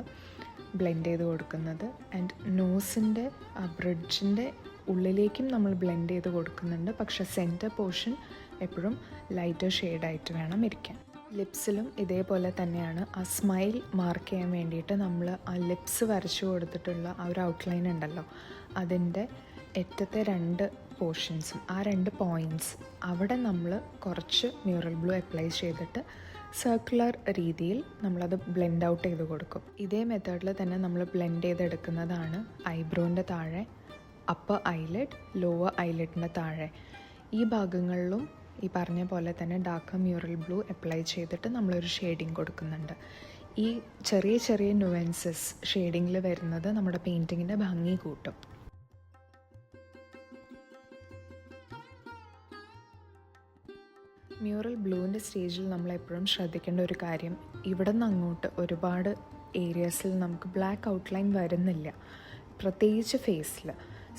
ബ്ലെൻഡ് ചെയ്ത് കൊടുക്കുന്നത്. ആൻഡ് നോസിൻ്റെ ആ ബ്രിഡ്ജിൻ്റെ ഉള്ളിലേക്കും നമ്മൾ ബ്ലെൻഡ് ചെയ്ത് കൊടുക്കുന്നുണ്ട്. പക്ഷേ സെൻറ്റർ പോർഷൻ എപ്പോഴും ലൈറ്റർ ഷെയ്ഡായിട്ട് വേണം ഇരിക്കാൻ. ലിപ്സിലും ഇതേപോലെ തന്നെയാണ്. ആ സ്മൈൽ മാർക്ക് ചെയ്യാൻ വേണ്ടിയിട്ട് നമ്മൾ ആ ലിപ്സ് വരച്ചു കൊടുത്തിട്ടുള്ള ആ ഒരു ഔട്ട്ലൈൻ ഉണ്ടല്ലോ, അതിൻ്റെ ഏറ്റത്തെ 2 പോർഷൻസും ആ 2 പോയിൻറ്റ്സ് അവിടെ നമ്മൾ കുറച്ച് മ്യൂറൽ ബ്ലൂ അപ്ലൈ ചെയ്തിട്ട് സർക്കുലർ രീതിയിൽ നമ്മളത് ബ്ലെൻഡ് ഔട്ട് ചെയ്ത് കൊടുക്കും. ഇതേ മെത്തേഡിൽ തന്നെ നമ്മൾ ബ്ലെൻഡ് ചെയ്തെടുക്കുന്നതാണ് ഐബ്രോൻ്റെ താഴെ, അപ്പർ ഐലിഡ്, ലോവർ ഐലിഡിൻ്റെ താഴെ. ഈ ഭാഗങ്ങളിലും ഈ പറഞ്ഞ പോലെ തന്നെ ഡാർക്ക് മ്യൂറൽ ബ്ലൂ അപ്ലൈ ചെയ്തിട്ട് നമ്മളൊരു ഷെയ്ഡിങ് കൊടുക്കുന്നുണ്ട്. ഈ ചെറിയ ചെറിയ നുവൻസസ് ഷെയ്ഡിങ്ങിൽ വരുന്നത് നമ്മുടെ പെയിൻറ്റിങ്ങിൻ്റെ ഭംഗി കൂട്ടും. മ്യൂറൽ ബ്ലൂവിൻ്റെ സ്റ്റേജിൽ നമ്മളെപ്പോഴും ശ്രദ്ധിക്കേണ്ട ഒരു കാര്യം, ഇവിടെ നിന്ന് അങ്ങോട്ട് ഒരുപാട് ഏരിയാസിൽ നമുക്ക് ബ്ലാക്ക് ഔട്ട്ലൈൻ വരുന്നില്ല, പ്രത്യേകിച്ച് ഫേസിൽ.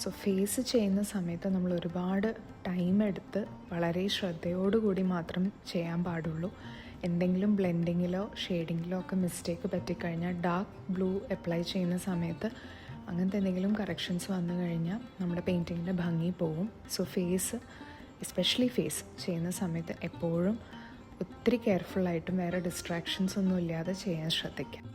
സോ ഫേസ് ചെയ്യുന്ന സമയത്ത് നമ്മൾ ഒരുപാട് ടൈം എടുത്ത് വളരെ ശ്രദ്ധയോടുകൂടി മാത്രം ചെയ്യാൻ പാടുള്ളൂ. എന്തെങ്കിലും ബ്ലെൻഡിങ്ങിലോ ഷെയ്ഡിങ്ങിലോ ഒക്കെ മിസ്റ്റേക്ക് പറ്റിക്കഴിഞ്ഞാൽ ഡാർക്ക് ബ്ലൂ അപ്ലൈ ചെയ്യുന്ന സമയത്ത് അങ്ങനത്തെ എന്തെങ്കിലും കറക്ഷൻസ് വന്നു കഴിഞ്ഞാൽ നമ്മുടെ പെയിൻറ്റിങ്ങിൻ്റെ ഭംഗി പോവും. സോ ഫേസ്, എസ്പെഷ്യലി ഫേസ് ചെയ്യുന്ന സമയത്ത് എപ്പോഴും ഒത്തിരി കെയർഫുള്ളായിട്ടും വേറെ ഡിസ്ട്രാക്ഷൻസ് ഒന്നും ഇല്ലാതെ ചെയ്യാൻ ശ്രദ്ധിക്കാം.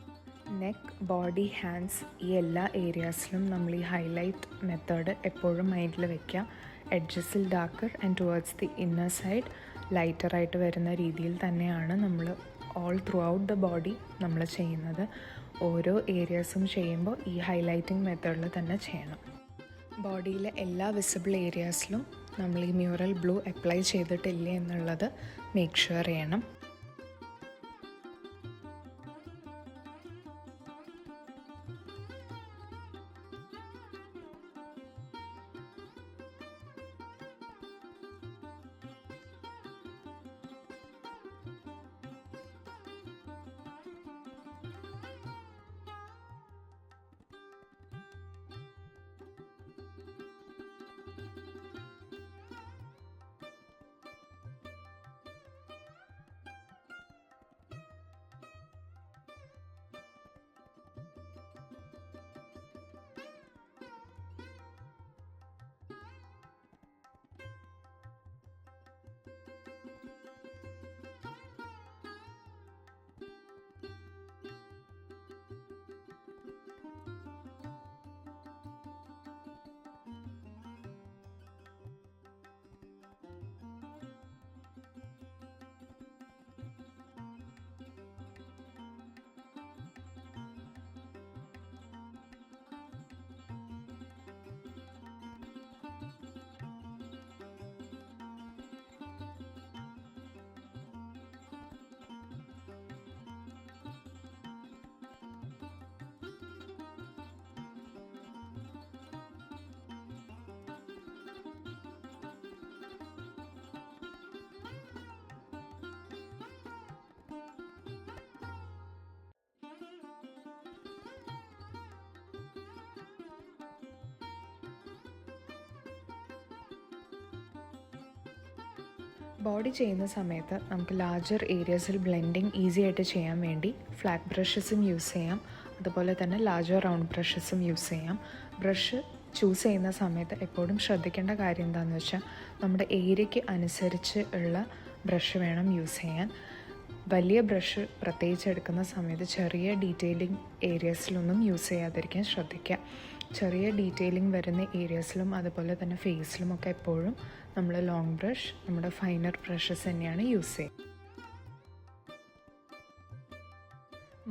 നെക്ക്, ബോഡി, ഹാൻഡ്സ് ഈ എല്ലാ ഏരിയാസിലും നമ്മൾ ഈ ഹൈലൈറ്റ് മെത്തേഡ് എപ്പോഴും മൈൻഡിൽ വയ്ക്കുക. എഡ്ജസിൽ darker and towards the inner side ലൈറ്ററായിട്ട് വരുന്ന രീതിയിൽ തന്നെയാണ് നമ്മൾ all throughout the body നമ്മൾ ചെയ്യുന്നത്. ഓരോ ഏരിയാസും ചെയ്യുമ്പോൾ ഈ ഹൈലൈറ്റിംഗ് മെത്തേഡിൽ തന്നെ ചെയ്യണം. ബോഡിയിലെ എല്ലാ വിസിബിൾ ഏരിയാസിലും നമ്മൾ ഈ മ്യൂറൽ ബ്ലൂ അപ്ലൈ ചെയ്തിട്ടില്ലേ എന്നുള്ളത് മേക്ക് ഷുവർ ചെയ്യണം. ബോഡി ചെയ്യുന്ന സമയത്ത് നമുക്ക് ലാർജർ ഏരിയാസിൽ ബ്ലെൻഡിങ് ഈസി ആയിട്ട് ചെയ്യാൻ വേണ്ടി ഫ്ലാറ്റ് ബ്രഷസും യൂസ് ചെയ്യാം, അതുപോലെ തന്നെ ലാർജർ റൗണ്ട് ബ്രഷസും യൂസ് ചെയ്യാം. ബ്രഷ് ചൂസ് ചെയ്യുന്ന സമയത്ത് എപ്പോഴും ശ്രദ്ധിക്കേണ്ട കാര്യം എന്താണെന്ന് വെച്ചാൽ നമ്മുടെ ഏരിയയ്ക്ക് അനുസരിച്ച് ഉള്ള ബ്രഷ് വേണം യൂസ് ചെയ്യാൻ. വലിയ ബ്രഷ് പ്രത്യേകിച്ച് എടുക്കുന്ന സമയത്ത് ചെറിയ ഡീറ്റെയിലിംഗ് ഏരിയാസിലൊന്നും യൂസ് ചെയ്യാതിരിക്കാൻ ശ്രദ്ധിക്കുക. ചെറിയ ഡീറ്റെയിലിംഗ് വരുന്ന ഏരിയാസിലും അതുപോലെ തന്നെ ഫേസിലും ഒക്കെ എപ്പോഴും നമ്മൾ ലോങ് ബ്രഷ്, നമ്മുടെ ഫൈനർ ബ്രഷസ് തന്നെയാണ് യൂസ് ചെയ്യുക.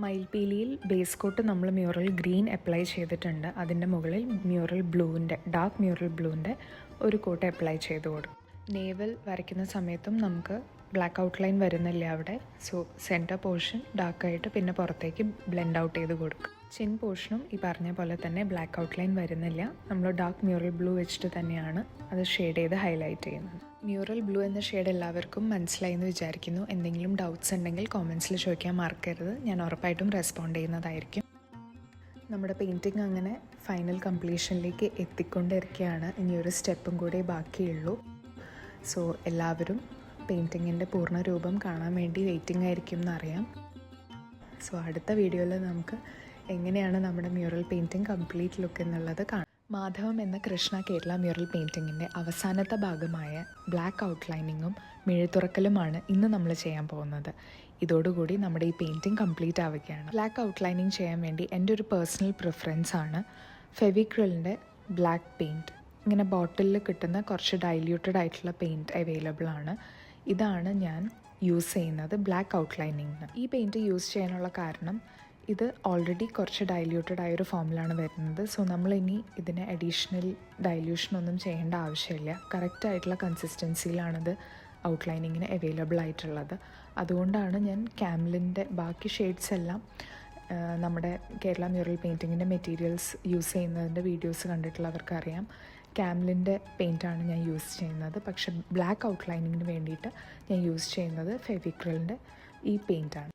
മയിൽപീലിയിൽ ബേസ് കോട്ട് നമ്മൾ മ്യൂറൽ ഗ്രീൻ അപ്ലൈ ചെയ്തിട്ടുണ്ട്. അതിൻ്റെ മുകളിൽ ഡാർക്ക് മ്യൂറൽ ബ്ലൂവിൻ്റെ ഒരു കോട്ട് അപ്ലൈ ചെയ്ത് കൊടുക്കും. നേവൽ വരയ്ക്കുന്ന സമയത്തും നമുക്ക് ബ്ലാക്ക് ഔട്ട്ലൈൻ വരുന്നില്ല അവിടെ. സോ സെൻറ്റർ പോർഷൻ ഡാർക്കായിട്ട് പിന്നെ പുറത്തേക്ക് ബ്ലെൻഡ് ഔട്ട് ചെയ്ത് കൊടുക്കും. ചിൻ പോർഷനും ഈ പറഞ്ഞ പോലെ തന്നെ ബ്ലാക്ക് ഔട്ട്ലൈൻ വരുന്നില്ല. നമ്മൾ ഡാർക്ക് മ്യൂറൽ ബ്ലൂ വെച്ചിട്ട് തന്നെയാണ് അത് ഷെയ്ഡ് ചെയ്ത് ഹൈലൈറ്റ് ചെയ്യുന്നത്. മ്യൂറൽ ബ്ലൂ എന്ന ഷെയ്ഡ് എല്ലാവർക്കും മനസ്സിലായി എന്ന് വിചാരിക്കുന്നു. എന്തെങ്കിലും ഡൗട്ട്സ് ഉണ്ടെങ്കിൽ കോമെൻറ്റ്സിൽ ചോദിക്കാൻ മറക്കരുത്, ഞാൻ ഉറപ്പായിട്ടും റെസ്പോണ്ട് ചെയ്യുന്നതായിരിക്കും. നമ്മുടെ പെയിൻറ്റിങ് അങ്ങനെ ഫൈനൽ കംപ്ലീഷനിലേക്ക് എത്തിക്കൊണ്ടിരിക്കുകയാണ്. ഇനിയൊരു സ്റ്റെപ്പും കൂടെ ബാക്കിയുള്ളൂ. സോ എല്ലാവരും പെയിൻറ്റിങ്ങിൻ്റെ പൂർണ്ണ രൂപം കാണാൻ വേണ്ടി വെയിറ്റിംഗ് ആയിരിക്കും എന്നറിയാം. സോ അടുത്ത വീഡിയോയിൽ നമുക്ക് എങ്ങനെയാണ് നമ്മുടെ മ്യൂറൽ പെയിൻറ്റിങ് കംപ്ലീറ്റ് ലുക്ക് എന്നുള്ളത് കാണാം. മാധവം എന്ന കൃഷ്ണ കേരള മ്യൂറൽ പെയിൻറ്റിങ്ങിൻ്റെ അവസാനത്തെ ഭാഗമായ ബ്ലാക്ക് ഔട്ട്ലൈനിങ്ങും മിഴുതുറക്കലുമാണ് ഇന്ന് നമ്മൾ ചെയ്യാൻ പോകുന്നത്. ഇതോടുകൂടി നമ്മുടെ ഈ പെയിൻറ്റിങ് കംപ്ലീറ്റ് ആവുകയാണ്. ബ്ലാക്ക് ഔട്ട്ലൈനിങ് ചെയ്യാൻ വേണ്ടി എൻ്റെ ഒരു പേഴ്സണൽ പ്രിഫറൻസ് ആണ് ഫെവിക്രിലിൻ്റെ ബ്ലാക്ക് പെയിൻറ്റ്. ഇങ്ങനെ ബോട്ടിലിൽ കിട്ടുന്ന കുറച്ച് ഡൈല്യൂട്ടഡ് ആയിട്ടുള്ള പെയിൻറ്റ് അവൈലബിൾ ആണ്. ഇതാണ് ഞാൻ യൂസ് ചെയ്യുന്നത് ബ്ലാക്ക് ഔട്ട്ലൈനിങ്ങിന്. ഈ പെയിൻറ്റ് യൂസ് ചെയ്യാനുള്ള കാരണം ഇത് ഓൾറെഡി കുറച്ച് ഡൈല്യൂട്ടഡ് ആയൊരു ഫോമിലാണ് വരുന്നത്. സോ നമ്മളിനി ഇതിന് അഡീഷണൽ ഡൈല്യൂഷനൊന്നും ചെയ്യേണ്ട ആവശ്യമില്ല. കറക്റ്റായിട്ടുള്ള കൺസിസ്റ്റൻസിയിലാണിത് ഔട്ട്ലൈനിങ്ങിന് അവൈലബിൾ ആയിട്ടുള്ളത്. അതുകൊണ്ടാണ് ഞാൻ ക്യാമലിൻ്റെ ബാക്കി ഷെയ്ഡ്സ് എല്ലാം നമ്മുടെ കേരള മ്യൂറൽ പെയിൻറ്റിങ്ങിൻ്റെ മെറ്റീരിയൽസ് യൂസ് ചെയ്യുന്നതിൻ്റെ വീഡിയോസ് കണ്ടിട്ടുള്ളവർക്കറിയാം. ക്യാമലിൻ്റെ പെയിൻറ്റാണ് ഞാൻ യൂസ് ചെയ്യുന്നത്. പക്ഷെ ബ്ലാക്ക് ഔട്ട്ലൈനിങ്ങിന് വേണ്ടിയിട്ട് ഞാൻ യൂസ് ചെയ്യുന്നത് ഫെവിക്രിലിൻ്റെ ഈ പെയിൻറ്റാണ്.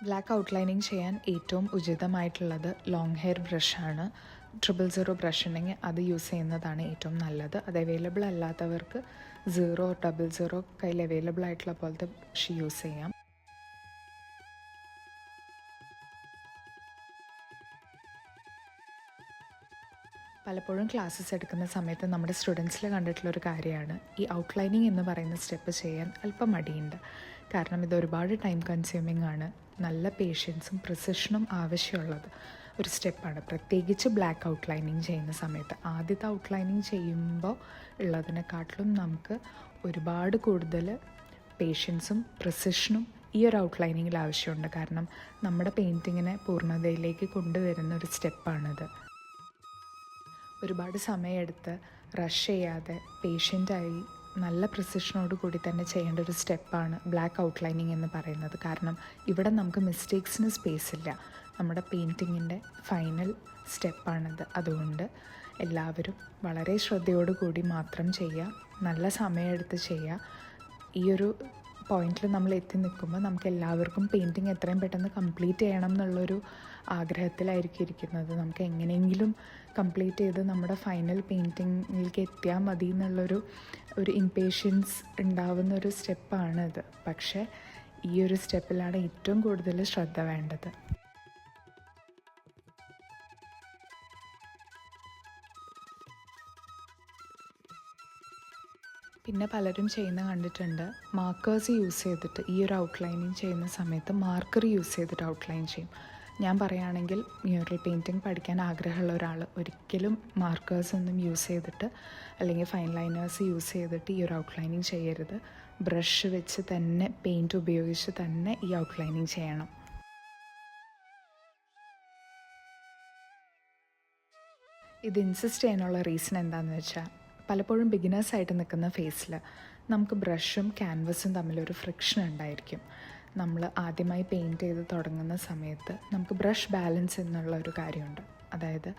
ബ്ലാക്ക് ഔട്ട്ലൈനിങ് ചെയ്യാൻ ഏറ്റവും ഉചിതമായിട്ടുള്ളത് ലോങ് ഹെയർ ബ്രഷാണ്. 000 ബ്രഷ് ഉണ്ടെങ്കിൽ അത് യൂസ് ചെയ്യുന്നതാണ് ഏറ്റവും നല്ലത്. അത് അവൈലബിൾ അല്ലാത്തവർക്ക് 0 00 കയ്യിൽ അവൈലബിൾ ആയിട്ടുള്ള പോലത്തെ ബ്രഷ് യൂസ് ചെയ്യാം. പലപ്പോഴും ക്ലാസ്സസ് എടുക്കുന്ന സമയത്ത് നമ്മുടെ സ്റ്റുഡൻസിൽ കണ്ടിട്ടുള്ളൊരു കാര്യമാണ് ഈ ഔട്ട്ലൈനിങ് എന്ന് പറയുന്ന സ്റ്റെപ്പ് ചെയ്യാൻ അല്പം മടിയുണ്ട്. കാരണം ഇത് ഒരുപാട് ടൈം കൺസ്യൂമിംഗ് ആണ്. നല്ല പേഷ്യൻസും പ്രിസിഷനും ആവശ്യമുള്ളത് ഒരു സ്റ്റെപ്പാണ്, പ്രത്യേകിച്ച് ബ്ലാക്ക് ഔട്ട്ലൈനിങ് ചെയ്യുന്ന സമയത്ത്. ആദ്യത്തെ ഔട്ട്ലൈനിങ് ചെയ്യുമ്പോൾ ഉള്ളതിനെക്കാട്ടിലും നമുക്ക് ഒരുപാട് കൂടുതൽ പേഷ്യൻസും പ്രിസിഷനും ഈ ഒരു ഔട്ട്ലൈനിങ്ങിൽ ആവശ്യമുണ്ട്. കാരണം നമ്മുടെ പെയിൻറ്റിങ്ങിനെ പൂർണ്ണതയിലേക്ക് കൊണ്ടുവരുന്ന ഒരു സ്റ്റെപ്പാണിത്. ഒരുപാട് സമയമെടുത്ത് റഷ് ചെയ്യാതെ പേഷ്യൻ്റായി നല്ല പ്രിസിഷനോട് കൂടി തന്നെ ചെയ്യേണ്ട ഒരു സ്റ്റെപ്പാണ് ബ്ലാക്ക് ഔട്ട്ലൈനിങ് എന്ന് പറയുന്നത്. കാരണം ഇവിടെ നമുക്ക് മിസ്റ്റേക്സിന് സ്പേസ് ഇല്ല. നമ്മുടെ പെയിൻറ്റിങ്ങിൻ്റെ ഫൈനൽ സ്റ്റെപ്പാണിത്. അതുകൊണ്ട് എല്ലാവരും വളരെ ശ്രദ്ധയോടു കൂടി മാത്രം ചെയ്യുക, നല്ല സമയമെടുത്ത് ചെയ്യുക. ഈ ഒരു പോയിന്റിൽ നമ്മൾ എത്തി നിൽക്കുമ്പോൾ നമുക്ക് എല്ലാവർക്കും പെയിൻറ്റിങ് എത്രയും പെട്ടെന്ന് കംപ്ലീറ്റ് ചെയ്യണം എന്നുള്ളൊരു ആഗ്രഹത്തിലായിരിക്കും ഇരിക്കുന്നത്. നമുക്ക് എങ്ങനെയെങ്കിലും കംപ്ലീറ്റ് ചെയ്ത് നമ്മുടെ ഫൈനൽ പെയിൻറ്റിങ്ങിലേക്ക് എത്തിയാൽ മതി എന്നുള്ളൊരു ഇംപേഷ്യൻസ് ഉണ്ടാവുന്ന ഒരു സ്റ്റെപ്പാണിത്. പക്ഷേ ഈ ഒരു സ്റ്റെപ്പിലാണ് ഏറ്റവും കൂടുതൽ ശ്രദ്ധ വേണ്ടത്. പിന്നെ പലരും ചെയ്യുന്ന കണ്ടിട്ടുണ്ട്, മാർക്കേഴ്സ് യൂസ് ചെയ്തിട്ട് ഈ ഒരു ഔട്ട്ലൈനിങ് ചെയ്യുന്ന സമയത്ത് മാർക്കർ യൂസ് ചെയ്തിട്ട് ഔട്ട്ലൈൻ ചെയ്യും. ഞാൻ പറയുകയാണെങ്കിൽ മ്യൂറൽ പെയിൻറ്റിങ് പഠിക്കാൻ ആഗ്രഹമുള്ള ഒരാൾ ഒരിക്കലും മാർക്കേഴ്സ് ഒന്നും യൂസ് ചെയ്തിട്ട് അല്ലെങ്കിൽ ഫൈൻ ലൈനേഴ്സ് യൂസ് ചെയ്തിട്ട് ഈ ഒരു ഔട്ട്ലൈനിങ് ചെയ്യരുത്. ബ്രഷ് വെച്ച് തന്നെ പെയിൻറ്റ് ഉപയോഗിച്ച് തന്നെ ഈ ഔട്ട്ലൈനിങ് ചെയ്യണം. ഇത് ഇൻസിസ്റ്റ് ചെയ്യാനുള്ള റീസൺ എന്താണെന്ന് വെച്ചാൽ, പലപ്പോഴും ബിഗിനേഴ്സായിട്ട് നിൽക്കുന്ന ഫേസിൽ നമുക്ക് ബ്രഷും ക്യാൻവസും തമ്മിലൊരു ഫ്രിക്ഷൻ ഉണ്ടായിരിക്കും. നമ്മൾ ആദ്യമായി പെയിൻറ്റ് ചെയ്ത് തുടങ്ങുന്ന സമയത്ത് നമുക്ക് ബ്രഷ് ബാലൻസ് എന്നുള്ള ഒരു കാര്യമുണ്ട്. അതായത്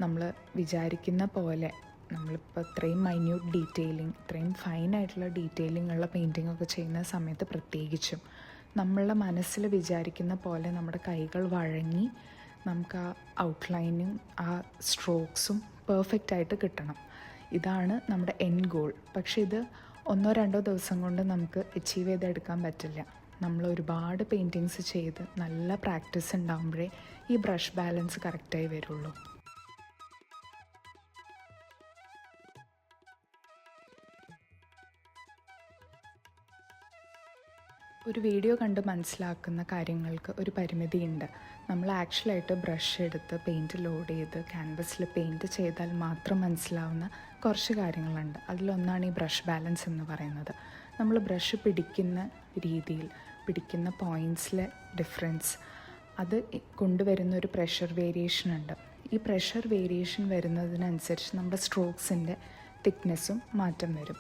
നമ്മൾ വിചാരിക്കുന്ന പോലെ നമ്മളിപ്പോൾ ഇത്രയും മൈന്യൂട്ട് ഡീറ്റെയിലിംഗ്, ഇത്രയും ഫൈനായിട്ടുള്ള ഡീറ്റെയിലിംഗ് ഉള്ള പെയിൻറ്റിംഗ് ഒക്കെ ചെയ്യുന്ന സമയത്ത് പ്രത്യേകിച്ചും നമ്മളുടെ മനസ്സിൽ വിചാരിക്കുന്ന പോലെ നമ്മുടെ കൈകൾ വഴങ്ങി നമുക്ക് ആ ഔട്ട്ലൈനും ആ സ്ട്രോക്സും പെർഫെക്റ്റായിട്ട് കിട്ടണം. ഇതാണ് നമ്മുടെ എൻഡ് ഗോൾ. പക്ഷേ ഇത് 1-2 ദിവസം കൊണ്ട് നമുക്ക് അച്ചീവ് ചെയ്തെടുക്കാൻ പറ്റില്ല. നമ്മൾ ഒരുപാട് പെയിൻറ്റിങ്സ് ചെയ്ത് നല്ല പ്രാക്ടീസ് ഉണ്ടാകുമ്പോഴേ ഈ ബ്രഷ് ബാലൻസ് കറക്റ്റായി വരുള്ളൂ. ഒരു വീഡിയോ കണ്ട് മനസ്സിലാക്കുന്ന കാര്യങ്ങൾക്ക് ഒരു പരിമിതിയുണ്ട്. നമ്മൾ ആക്ച്വലായിട്ട് ബ്രഷ് എടുത്ത് പെയിൻറ്റ് ലോഡ് ചെയ്ത് ക്യാൻവസിൽ പെയിൻറ്റ് ചെയ്താൽ മാത്രം മനസ്സിലാവുന്ന കുറച്ച് കാര്യങ്ങളുണ്ട്. അതിലൊന്നാണ് ഈ ബ്രഷ് ബാലൻസ് എന്ന് പറയുന്നത്. നമ്മൾ ബ്രഷ് പിടിക്കുന്ന രീതിയിൽ, പിടിക്കുന്ന പോയിൻറ്റ്സിലെ ഡിഫറൻസ്, അത് കൊണ്ടുവരുന്ന ഒരു പ്രഷർ വേരിയേഷൻ ഉണ്ട്. ഈ പ്രഷർ വേരിയേഷൻ വരുന്നതിനനുസരിച്ച് നമ്മുടെ സ്ട്രോക്സിൻ്റെ തിക്നെസ്സും മാറ്റം വരും.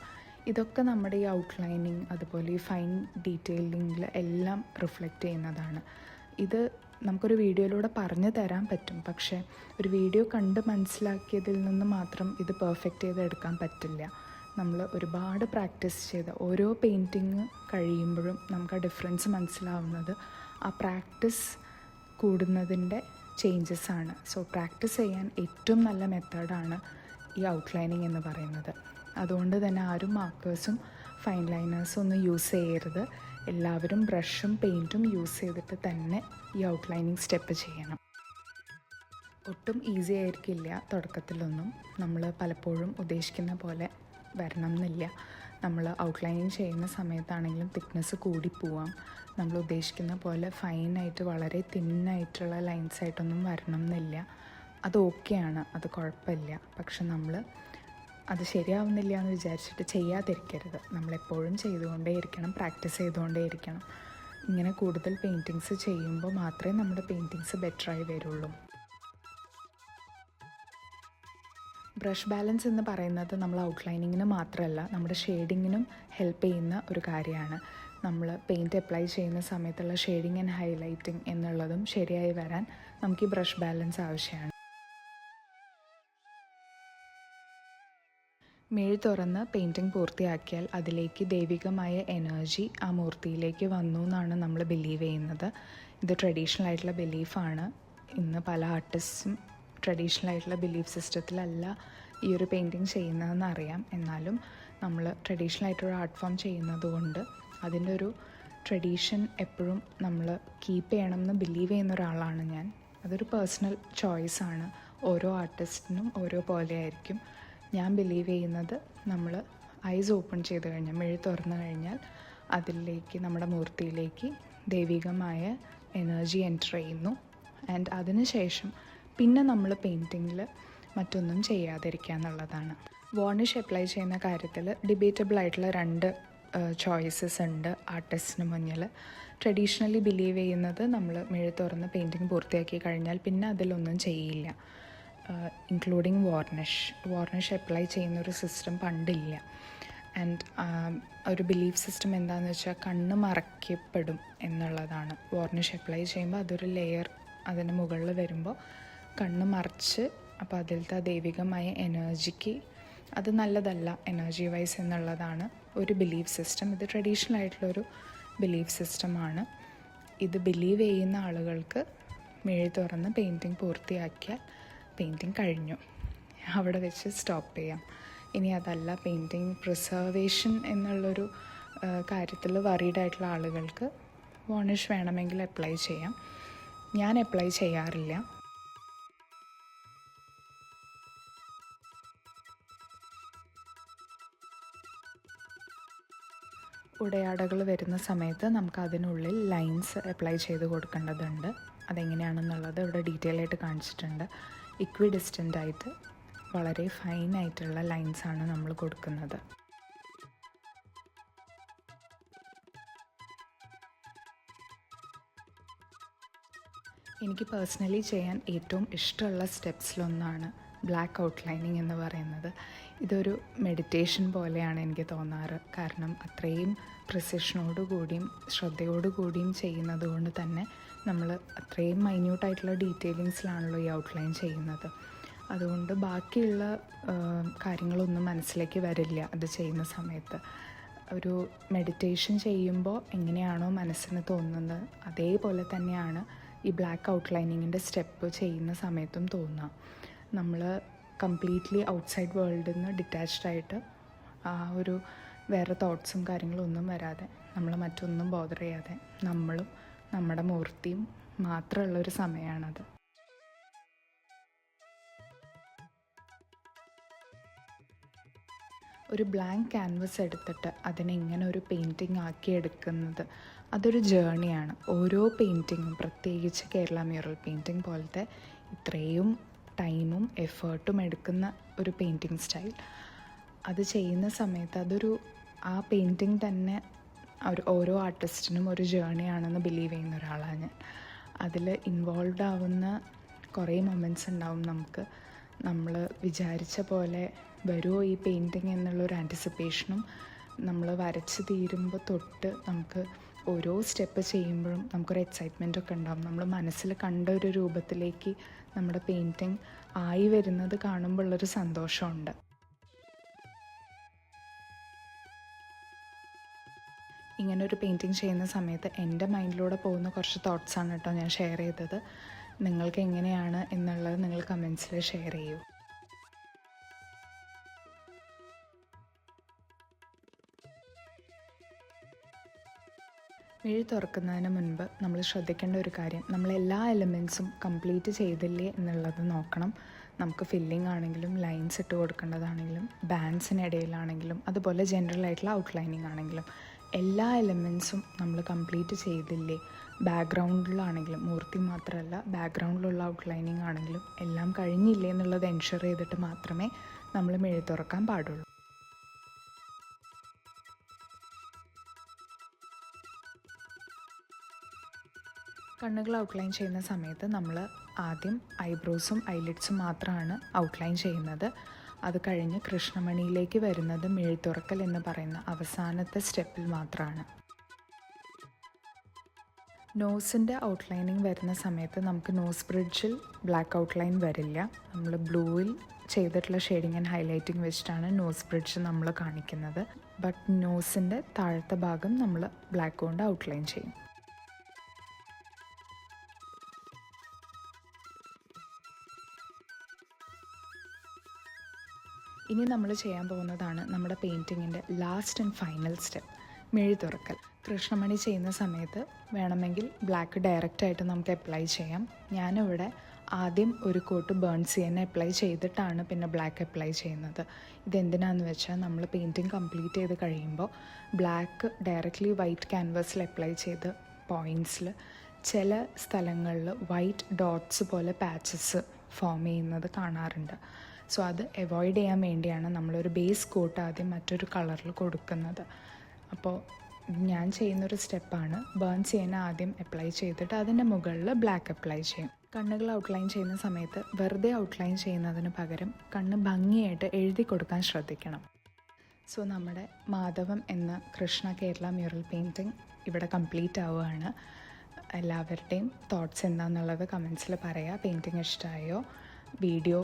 ഇതൊക്കെ നമ്മുടെ ഈ ഔട്ട്ലൈനിങ് അതുപോലെ ഈ ഫൈൻ ഡീറ്റെയിലിങ്ങിൽ എല്ലാം റിഫ്ലക്റ്റ് ചെയ്യുന്നതാണ്. ഇത് നമുക്കൊരു വീഡിയോയിലൂടെ പറഞ്ഞു തരാൻ പറ്റും, പക്ഷേ ഒരു വീഡിയോ കണ്ട് മനസ്സിലാക്കിയതിൽ നിന്ന് മാത്രം ഇത് പെർഫെക്റ്റ് ചെയ്തെടുക്കാൻ പറ്റില്ല. നമ്മൾ ഒരുപാട് പ്രാക്ടീസ് ചെയ്ത് ഓരോ പെയിൻറ്റിങ് കഴിയുമ്പോഴും നമുക്ക് ആ ഡിഫറൻസ് മനസ്സിലാവുന്നത് ആ പ്രാക്ടീസ് കൂടുന്നതിൻ്റെ ചേഞ്ചസ് ആണ്. സോ പ്രാക്ടീസ് ചെയ്യാൻ ഏറ്റവും നല്ല മെത്തേഡാണ് ഈ ഔട്ട്ലൈനിങ് എന്ന് പറയുന്നത്. അതുകൊണ്ട് തന്നെ ആരും മാർക്കേഴ്സും ഫൈൻ ലൈനേഴ്സും ഒന്നും യൂസ് ചെയ്യരുത്. എല്ലാവരും ബ്രഷും പെയിൻറ്റും യൂസ് ചെയ്തിട്ട് തന്നെ ഈ ഔട്ട്ലൈനിങ് സ്റ്റെപ്പ് ചെയ്യണം. ഒട്ടും ഈസി ആയിരിക്കില്ല തുടക്കത്തിലൊന്നും. നമ്മൾ പലപ്പോഴും ഉദ്ദേശിക്കുന്ന പോലെ വരണം എന്നില്ല. നമ്മൾ ഔട്ട്ലൈനിങ് ചെയ്യുന്ന സമയത്താണെങ്കിലും തിക്നെസ് കൂടിപ്പോവാം. നമ്മൾ ഉദ്ദേശിക്കുന്ന പോലെ ഫൈനായിട്ട് വളരെ തിന്നായിട്ടുള്ള ലൈൻസായിട്ടൊന്നും വരണം എന്നില്ല. അത് ഓക്കെയാണ്, അത് കുഴപ്പമില്ല. പക്ഷെ നമ്മൾ അത് ശരിയാവുന്നില്ല എന്ന് വിചാരിച്ചിട്ട് ചെയ്യാതിരിക്കരുത്. നമ്മളെപ്പോഴും ചെയ്തുകൊണ്ടേയിരിക്കണം, പ്രാക്ടീസ് ചെയ്തുകൊണ്ടേയിരിക്കണം. ഇങ്ങനെ കൂടുതൽ പെയിൻറ്റിങ്സ് ചെയ്യുമ്പോൾ മാത്രമേ നമ്മുടെ പെയിൻറ്റിങ്സ് ബെറ്ററായി വരുള്ളൂ. ബ്രഷ് ബാലൻസ് എന്ന് പറയുന്നത് നമ്മൾ ഔട്ട്ലൈനിങ്ങിന് മാത്രമല്ല, നമ്മുടെ ഷെയ്ഡിങ്ങിനും ഹെൽപ്പ് ചെയ്യുന്ന ഒരു കാര്യമാണ്. നമ്മൾ പെയിൻറ്റ് അപ്ലൈ ചെയ്യുന്ന സമയത്തുള്ള ഷെയ്ഡിങ് ആൻഡ് ഹൈലൈറ്റിംഗ് എന്നുള്ളതും ശരിയായി വരാൻ നമുക്ക് ഈ ബ്രഷ് ബാലൻസ് ആവശ്യമാണ്. മിഴി തുറന്ന് പെയിൻറ്റിങ് പൂർത്തിയാക്കിയാൽ അതിലേക്ക് ദൈവികമായ എനർജി ആ മൂർത്തിയിലേക്ക് വന്നു എന്നാണ് നമ്മൾ ബിലീവ് ചെയ്യുന്നത്. ഇത് ട്രഡീഷണൽ ആയിട്ടുള്ള ബിലീഫാണ്. ഇന്ന് പല ആർട്ടിസ്റ്റും ട്രഡീഷണൽ ആയിട്ടുള്ള ബിലീഫ് സിസ്റ്റത്തിലല്ല ഈ ഒരു പെയിൻറ്റിങ് ചെയ്യുന്നതെന്ന് അറിയാം. എന്നാലും നമ്മൾ ട്രഡീഷണൽ ആയിട്ടൊരു ആർട്ട് ഫോം ചെയ്യുന്നത് കൊണ്ട് അതിൻ്റെ ഒരു ട്രഡീഷൻ എപ്പോഴും നമ്മൾ കീപ്പ് ചെയ്യണം എന്ന് ബിലീവ് ചെയ്യുന്ന ഒരാളാണ് ഞാൻ. അതൊരു പേഴ്സണൽ ചോയ്സാണ്. ഓരോ ആർട്ടിസ്റ്റിനും ഓരോ പോലെ ആയിരിക്കും. ഞാൻ ബിലീവ് ചെയ്യുന്നത് നമ്മൾ ഐസ് ഓപ്പൺ ചെയ്ത് കഴിഞ്ഞാൽ, മിഴി തുറന്നു കഴിഞ്ഞാൽ അതിലേക്ക്, നമ്മുടെ മൂർത്തിയിലേക്ക് ദൈവികമായ എനർജി എൻ്റർ ചെയ്യുന്നു. ആൻഡ് അതിനുശേഷം പിന്നെ നമ്മൾ പെയിൻറ്റിങ്ങിൽ മറ്റൊന്നും ചെയ്യാതിരിക്കുക എന്നുള്ളതാണ്. വാർണിഷ് അപ്ലൈ ചെയ്യുന്ന കാര്യത്തിൽ ഡിബേറ്റബിൾ ആയിട്ടുള്ള 2 ചോയ്സസ് ഉണ്ട് ആർട്ടിസ്റ്റിന് മുന്നിൽ. ട്രഡീഷണലി ബിലീവ് ചെയ്യുന്നത് നമ്മൾ മിഴി തുറന്ന് പെയിൻറ്റിങ് പൂർത്തിയാക്കി കഴിഞ്ഞാൽ പിന്നെ അതിലൊന്നും ചെയ്യില്ല, ഇൻക്ലൂഡിങ് വാർണിഷ് അപ്ലൈ ചെയ്യുന്നൊരു സിസ്റ്റം പണ്ടില്ല. ആൻഡ് ഒരു ബിലീഫ് സിസ്റ്റം എന്താണെന്ന് വെച്ചാൽ കണ്ണ് മറയ്ക്കപ്പെടും എന്നുള്ളതാണ്. വാർണിഷ് അപ്ലൈ ചെയ്യുമ്പോൾ അതൊരു ലെയർ അതിന് മുകളിൽ വരുമ്പോൾ കണ്ണ് മറച്ച്, അപ്പോൾ അതിലത്തെ ദൈവികമായ എനർജിക്ക് അത് നല്ലതല്ല എനർജി വൈസ് എന്നുള്ളതാണ് ഒരു ബിലീഫ് സിസ്റ്റം. ഇത് ട്രഡീഷണൽ ആയിട്ടുള്ളൊരു ബിലീഫ് സിസ്റ്റമാണ്. ഇത് ബിലീവ് ചെയ്യുന്ന ആളുകൾക്ക് മിഴി തുറന്ന് പെയിൻറ്റിങ് പൂർത്തിയാക്കിയാൽ പെയിൻറ്റിങ് കഴിഞ്ഞു, അവിടെ വെച്ച് സ്റ്റോപ്പ് ചെയ്യാം. ഇനി അതല്ല പെയിൻറ്റിങ് പ്രിസർവേഷൻ എന്നുള്ളൊരു കാര്യത്തിൽ വറീഡ് ആയിട്ടുള്ള ആളുകൾക്ക് വാർണിഷ് വേണമെങ്കിൽ അപ്ലൈ ചെയ്യാം. ഞാൻ അപ്ലൈ ചെയ്യാറില്ല. ഉടയാടകൾ വരുന്ന സമയത്ത് നമുക്ക് അതിനുള്ളിൽ ലൈൻസ് അപ്ലൈ ചെയ്ത് കൊടുക്കേണ്ടതുണ്ട്. അതെങ്ങനെയാണെന്നുള്ളത് ഇവിടെ ഡീറ്റെയിൽ ആയിട്ട് കാണിച്ചിട്ടുണ്ട്. ഇക്വി ഡിസ്റ്റൻ്റ് ആയിട്ട് വളരെ ഫൈനായിട്ടുള്ള ലൈൻസാണ് നമ്മൾ കൊടുക്കുന്നത്. എനിക്ക് പേഴ്സണലി ചെയ്യാൻ ഏറ്റവും ഇഷ്ടമുള്ള സ്റ്റെപ്സിലൊന്നാണ് ബ്ലാക്ക് ഔട്ട്ലൈനിങ് എന്ന് പറയുന്നത്. ഇതൊരു മെഡിറ്റേഷൻ പോലെയാണ് എനിക്ക് തോന്നാറ്. കാരണം അത്രയും പ്രിസിഷനോടുകൂടിയും ശ്രദ്ധയോടുകൂടിയും ചെയ്യുന്നത് കൊണ്ട് തന്നെ നമ്മൾ അത്രയും മൈന്യൂട്ടായിട്ടുള്ള ഡീറ്റെയിലിങ്സിലാണല്ലോ ഈ ഔട്ട്ലൈൻ ചെയ്യുന്നത്. അതുകൊണ്ട് ബാക്കിയുള്ള കാര്യങ്ങളൊന്നും മനസ്സിലേക്ക് വരില്ല അത് ചെയ്യുന്ന സമയത്ത്. ഒരു മെഡിറ്റേഷൻ ചെയ്യുമ്പോൾ എങ്ങനെയാണോ മനസ്സിന് തോന്നുന്നത് അതേപോലെ തന്നെയാണ് ഈ ബ്ലാക്ക് ഔട്ട്ലൈനിങ്ങിൻ്റെ സ്റ്റെപ്പ് ചെയ്യുന്ന സമയത്തും തോന്നുക. നമ്മൾ കംപ്ലീറ്റ്ലി ഔട്ട്സൈഡ് വേൾഡിൽ നിന്ന് ഡിറ്റാച്ച്ഡ് ആയിട്ട് ആ ഒരു വേറെ തോട്ട്സും കാര്യങ്ങളും ഒന്നും വരാതെ നമ്മൾ മറ്റൊന്നും ബോദർ ചെയ്യാതെ നമ്മളും നമ്മുടെ മൂർത്തിയും മാത്രമുള്ളൊരു സമയമാണത്. ഒരു ബ്ലാങ്ക് ക്യാൻവസ് എടുത്തിട്ട് അതിനെ ഇങ്ങനെ ഒരു പെയിൻറ്റിങ് ആക്കി എടുക്കുന്നത് അതൊരു ജേണിയാണ്. ഓരോ പെയിൻറ്റിങ്ങും, പ്രത്യേകിച്ച് കേരള മ്യൂറൽ പെയിൻറ്റിങ് പോലത്തെ ഇത്രയും ടൈമും എഫേർട്ടും എടുക്കുന്ന ഒരു പെയിൻറ്റിങ് സ്റ്റൈൽ, അത് ചെയ്യുന്ന സമയത്ത് ആ പെയിൻറ്റിങ് തന്നെ ഓരോ ആർട്ടിസ്റ്റിനും ഒരു ജേണിയാണെന്ന് ബിലീവ് ചെയ്യുന്ന ഒരാളാണ് ഞാൻ. അതിൽ ഇൻവോൾവ് ആവുന്ന കുറേ മൊമെൻറ്റ്സ് ഉണ്ടാവും. നമ്മൾ വിചാരിച്ച പോലെ വരുമോ ഈ പെയിൻറ്റിങ് എന്നുള്ളൊരു ആൻറ്റിസിപ്പേഷനും, നമ്മൾ വരച്ച് തീരുമ്പോൾ തൊട്ട് നമുക്ക് ഓരോ സ്റ്റെപ്പ് ചെയ്യുമ്പോഴും നമുക്കൊരു എക്സൈറ്റ്മെൻ്റ് ഒക്കെ ഉണ്ടാവും. നമ്മൾ മനസ്സിൽ കണ്ട ഒരു രൂപത്തിലേക്ക് നമ്മുടെ പെയിൻറ്റിങ് ആയി വരുന്നത് കാണുമ്പോഴുള്ളൊരു സന്തോഷമുണ്ട്. ഇങ്ങനൊരു പെയിൻറ്റിങ് ചെയ്യുന്ന സമയത്ത് എൻ്റെ മൈൻഡിലൂടെ പോകുന്ന കുറച്ച് തോട്ട്സാണ് കേട്ടോ ഞാൻ ഷെയർ ചെയ്തത്. നിങ്ങൾക്ക് എങ്ങനെയാണ് എന്നുള്ളത് നിങ്ങൾ കമൻസിൽ ഷെയർ ചെയ്യൂ. മിഴി തുറക്കുന്നതിന് മുൻപ് നമ്മൾ ശ്രദ്ധിക്കേണ്ട ഒരു കാര്യം, നമ്മൾ എല്ലാ എലിമെൻസും കംപ്ലീറ്റ് ചെയ്തില്ലേ എന്നുള്ളത് നോക്കണം. നമുക്ക് ഫില്ലിംഗ് ആണെങ്കിലും ലൈൻസ് ഇട്ട് കൊടുക്കേണ്ടതാണെങ്കിലും ബാൻഡ്സിനിടയിലാണെങ്കിലും അതുപോലെ ജനറൽ ആയിട്ടുള്ള ഔട്ട്ലൈനിങ് ആണെങ്കിലും എല്ലാ എലിമെൻസും നമ്മൾ കംപ്ലീറ്റ് ചെയ്തില്ലേ, ബാക്ക്ഗ്രൗണ്ടിലാണെങ്കിലും മൂർത്തി മാത്രമല്ല ബാക്ക്ഗ്രൗണ്ടിലുള്ള ഔട്ട്ലൈനിങ് ആണെങ്കിലും എല്ലാം കഴിഞ്ഞില്ലേ എന്നുള്ളത് എൻഷുർ ചെയ്തിട്ട് മാത്രമേ നമ്മൾ മിഴി തുറക്കാൻ പാടുള്ളൂ. കണ്ണുകൾ ഔട്ട്ലൈൻ ചെയ്യുന്ന സമയത്ത് നമ്മൾ ആദ്യം ഐബ്രോസും ഐലിഡ്സും മാത്രമാണ് ഔട്ട്ലൈൻ ചെയ്യുന്നത്. അത് കഴിഞ്ഞ് കൃഷ്ണമണിയിലേക്ക് വരുന്നത് മിഴിത്തുറക്കൽ എന്ന് പറയുന്ന അവസാനത്തെ സ്റ്റെപ്പിൽ മാത്രമാണ്. നോസിൻ്റെ ഔട്ട്ലൈനിങ് വരുന്ന സമയത്ത് നമുക്ക് നോസ് ബ്രിഡ്ജിൽ ബ്ലാക്ക് ഔട്ട്ലൈൻ വരില്ല. നമ്മൾ ബ്ലൂവിൽ ചെയ്തിട്ടുള്ള ഷെയ്ഡിങ് ആൻഡ് ഹൈലൈറ്റിംഗ് വെച്ചിട്ടാണ് നോസ് ബ്രിഡ്ജ് നമ്മൾ കാണിക്കുന്നത്. ബട്ട് നോസിൻ്റെ താഴത്തെ ഭാഗം നമ്മൾ ബ്ലാക്ക് കൊണ്ട് ഔട്ട്ലൈൻ ചെയ്യും. ഇനി നമ്മൾ ചെയ്യാൻ പോകുന്നതാണ് നമ്മുടെ പെയിൻറ്റിങ്ങിൻ്റെ ലാസ്റ്റ് ആൻഡ് ഫൈനൽ സ്റ്റെപ്പ്, മിഴി തുറക്കൽ. കൃഷ്ണമണി ചെയ്യുന്ന സമയത്ത് വേണമെങ്കിൽ ബ്ലാക്ക് ഡയറക്റ്റായിട്ട് നമുക്ക് അപ്ലൈ ചെയ്യാം. ഞാനിവിടെ ആദ്യം ഒരു കോട്ട് ബേൺ സിയൻ അപ്ലൈ ചെയ്തിട്ടാണ് പിന്നെ ബ്ലാക്ക് അപ്ലൈ ചെയ്യുന്നത്. ഇതെന്തിനാന്ന് വെച്ചാൽ നമ്മൾ പെയിൻറ്റിങ് കംപ്ലീറ്റ് ചെയ്ത് കഴിയുമ്പോൾ ബ്ലാക്ക് ഡയറക്റ്റ്ലി വൈറ്റ് ക്യാൻവാസിൽ അപ്ലൈ ചെയ്ത് പോയിൻറ്റ്സിൽ ചില സ്ഥലങ്ങളിൽ വൈറ്റ് ഡോട്ട്സ് പോലെ പാച്ചസ് ഫോം ചെയ്യുന്നത് കാണാറുണ്ട്. സോ അത് അവോയ്ഡ് ചെയ്യാൻ വേണ്ടിയാണ് നമ്മളൊരു ബേസ് കോട്ട് ആദ്യം മറ്റൊരു കളറിൽ കൊടുക്കുന്നത്. അപ്പോൾ ഞാൻ ചെയ്യുന്നൊരു സ്റ്റെപ്പാണ്. ബേൺ ചെയ്യാൻ ആദ്യം അപ്ലൈ ചെയ്തിട്ട് അതിൻ്റെ മുകളിൽ ബ്ലാക്ക് അപ്ലൈ ചെയ്യും. കണ്ണുകൾ ഔട്ട്ലൈൻ ചെയ്യുന്ന സമയത്ത് വെറുതെ ഔട്ട്ലൈൻ ചെയ്യുന്നതിന് പകരം കണ്ണ് ഭംഗിയായിട്ട് എഴുതി കൊടുക്കാൻ ശ്രദ്ധിക്കണം. സോ നമ്മുടെ മാധവം എന്ന കൃഷ്ണ കേരള മ്യൂറൽ പെയിൻറ്റിങ് ഇവിടെ കംപ്ലീറ്റ് ആവുകയാണ്. എല്ലാവരുടെയും തോട്ട്സ് എന്താണെന്നുള്ളത് കമൻസിൽ പറയുക. പെയിൻറ്റിങ് ഇഷ്ടമായോ? വീഡിയോ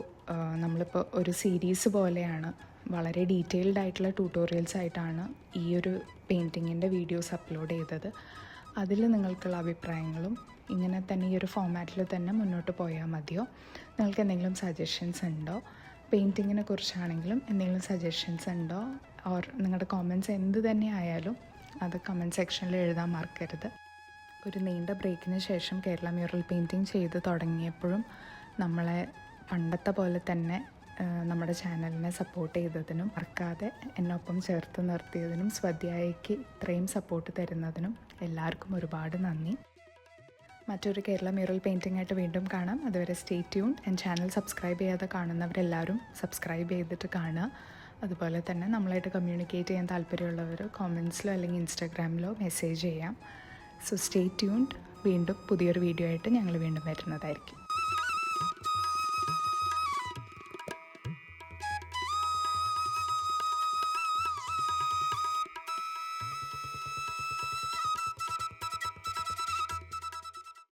നമ്മളിപ്പോൾ ഒരു സീരീസ് പോലെയാണ്, വളരെ ഡീറ്റെയിൽഡ് ആയിട്ടുള്ള ട്യൂട്ടോറിയൽസ് ആയിട്ടാണ് ഈ ഒരു പെയിൻറ്റിങ്ങിൻ്റെ വീഡിയോസ് അപ്ലോഡ് ചെയ്തത്. അതിൽ നിങ്ങൾക്കുള്ള അഭിപ്രായങ്ങളും ഇങ്ങനെ തന്നെ ഈ ഒരു ഫോമാറ്റിൽ തന്നെ മുന്നോട്ട് പോയാൽ മതിയോ? നിങ്ങൾക്ക് എന്തെങ്കിലും സജഷൻസ് ഉണ്ടോ? പെയിൻറ്റിങ്ങിനെ കുറിച്ചാണെങ്കിലും എന്തെങ്കിലും സജഷൻസ് ഉണ്ടോ? ഓർ നിങ്ങളുടെ കോമൻറ്റ്സ് എന്ത് തന്നെ ആയാലും അത് കമൻറ്റ് സെക്ഷനിൽ എഴുതാൻ മറക്കരുത്. ഒരു നീണ്ട ബ്രേക്കിന് ശേഷം കേരള മ്യൂറൽ പെയിൻറ്റിങ് ചെയ്ത് തുടങ്ങിയപ്പോഴും നമ്മളെ പണ്ടത്തെ പോലെ തന്നെ നമ്മുടെ ചാനലിനെ സപ്പോർട്ട് ചെയ്തതിനും മറക്കാതെ എന്നൊപ്പം ചേർത്ത് നിർത്തിയതിനും സ്വദ്യായയ്ക്ക് ഇത്രയും സപ്പോർട്ട് തരുന്നതിനും എല്ലാവർക്കും ഒരുപാട് നന്ദി. മറ്റൊരു കേരള മ്യൂറൽ പെയിൻറ്റിംഗ് ആയിട്ട് വീണ്ടും കാണാം. അതുവരെ സ്റ്റേ ട്യൂൺഡ്. എൻ്റെ ചാനൽ സബ്സ്ക്രൈബ് ചെയ്യാതെ കാണുന്നവരെല്ലാവരും സബ്സ്ക്രൈബ് ചെയ്തിട്ട് കാണുക. അതുപോലെ തന്നെ നമ്മളായിട്ട് കമ്മ്യൂണിക്കേറ്റ് ചെയ്യാൻ താല്പര്യമുള്ളവർ കോമൻസിലോ അല്ലെങ്കിൽ ഇൻസ്റ്റാഗ്രാമിലോ മെസ്സേജ് ചെയ്യാം. So stay tuned. വീണ്ടും പുതിയൊരു വീഡിയോ ആയിട്ട് ഞങ്ങൾ വീണ്ടും വരുന്നതായിരിക്കും.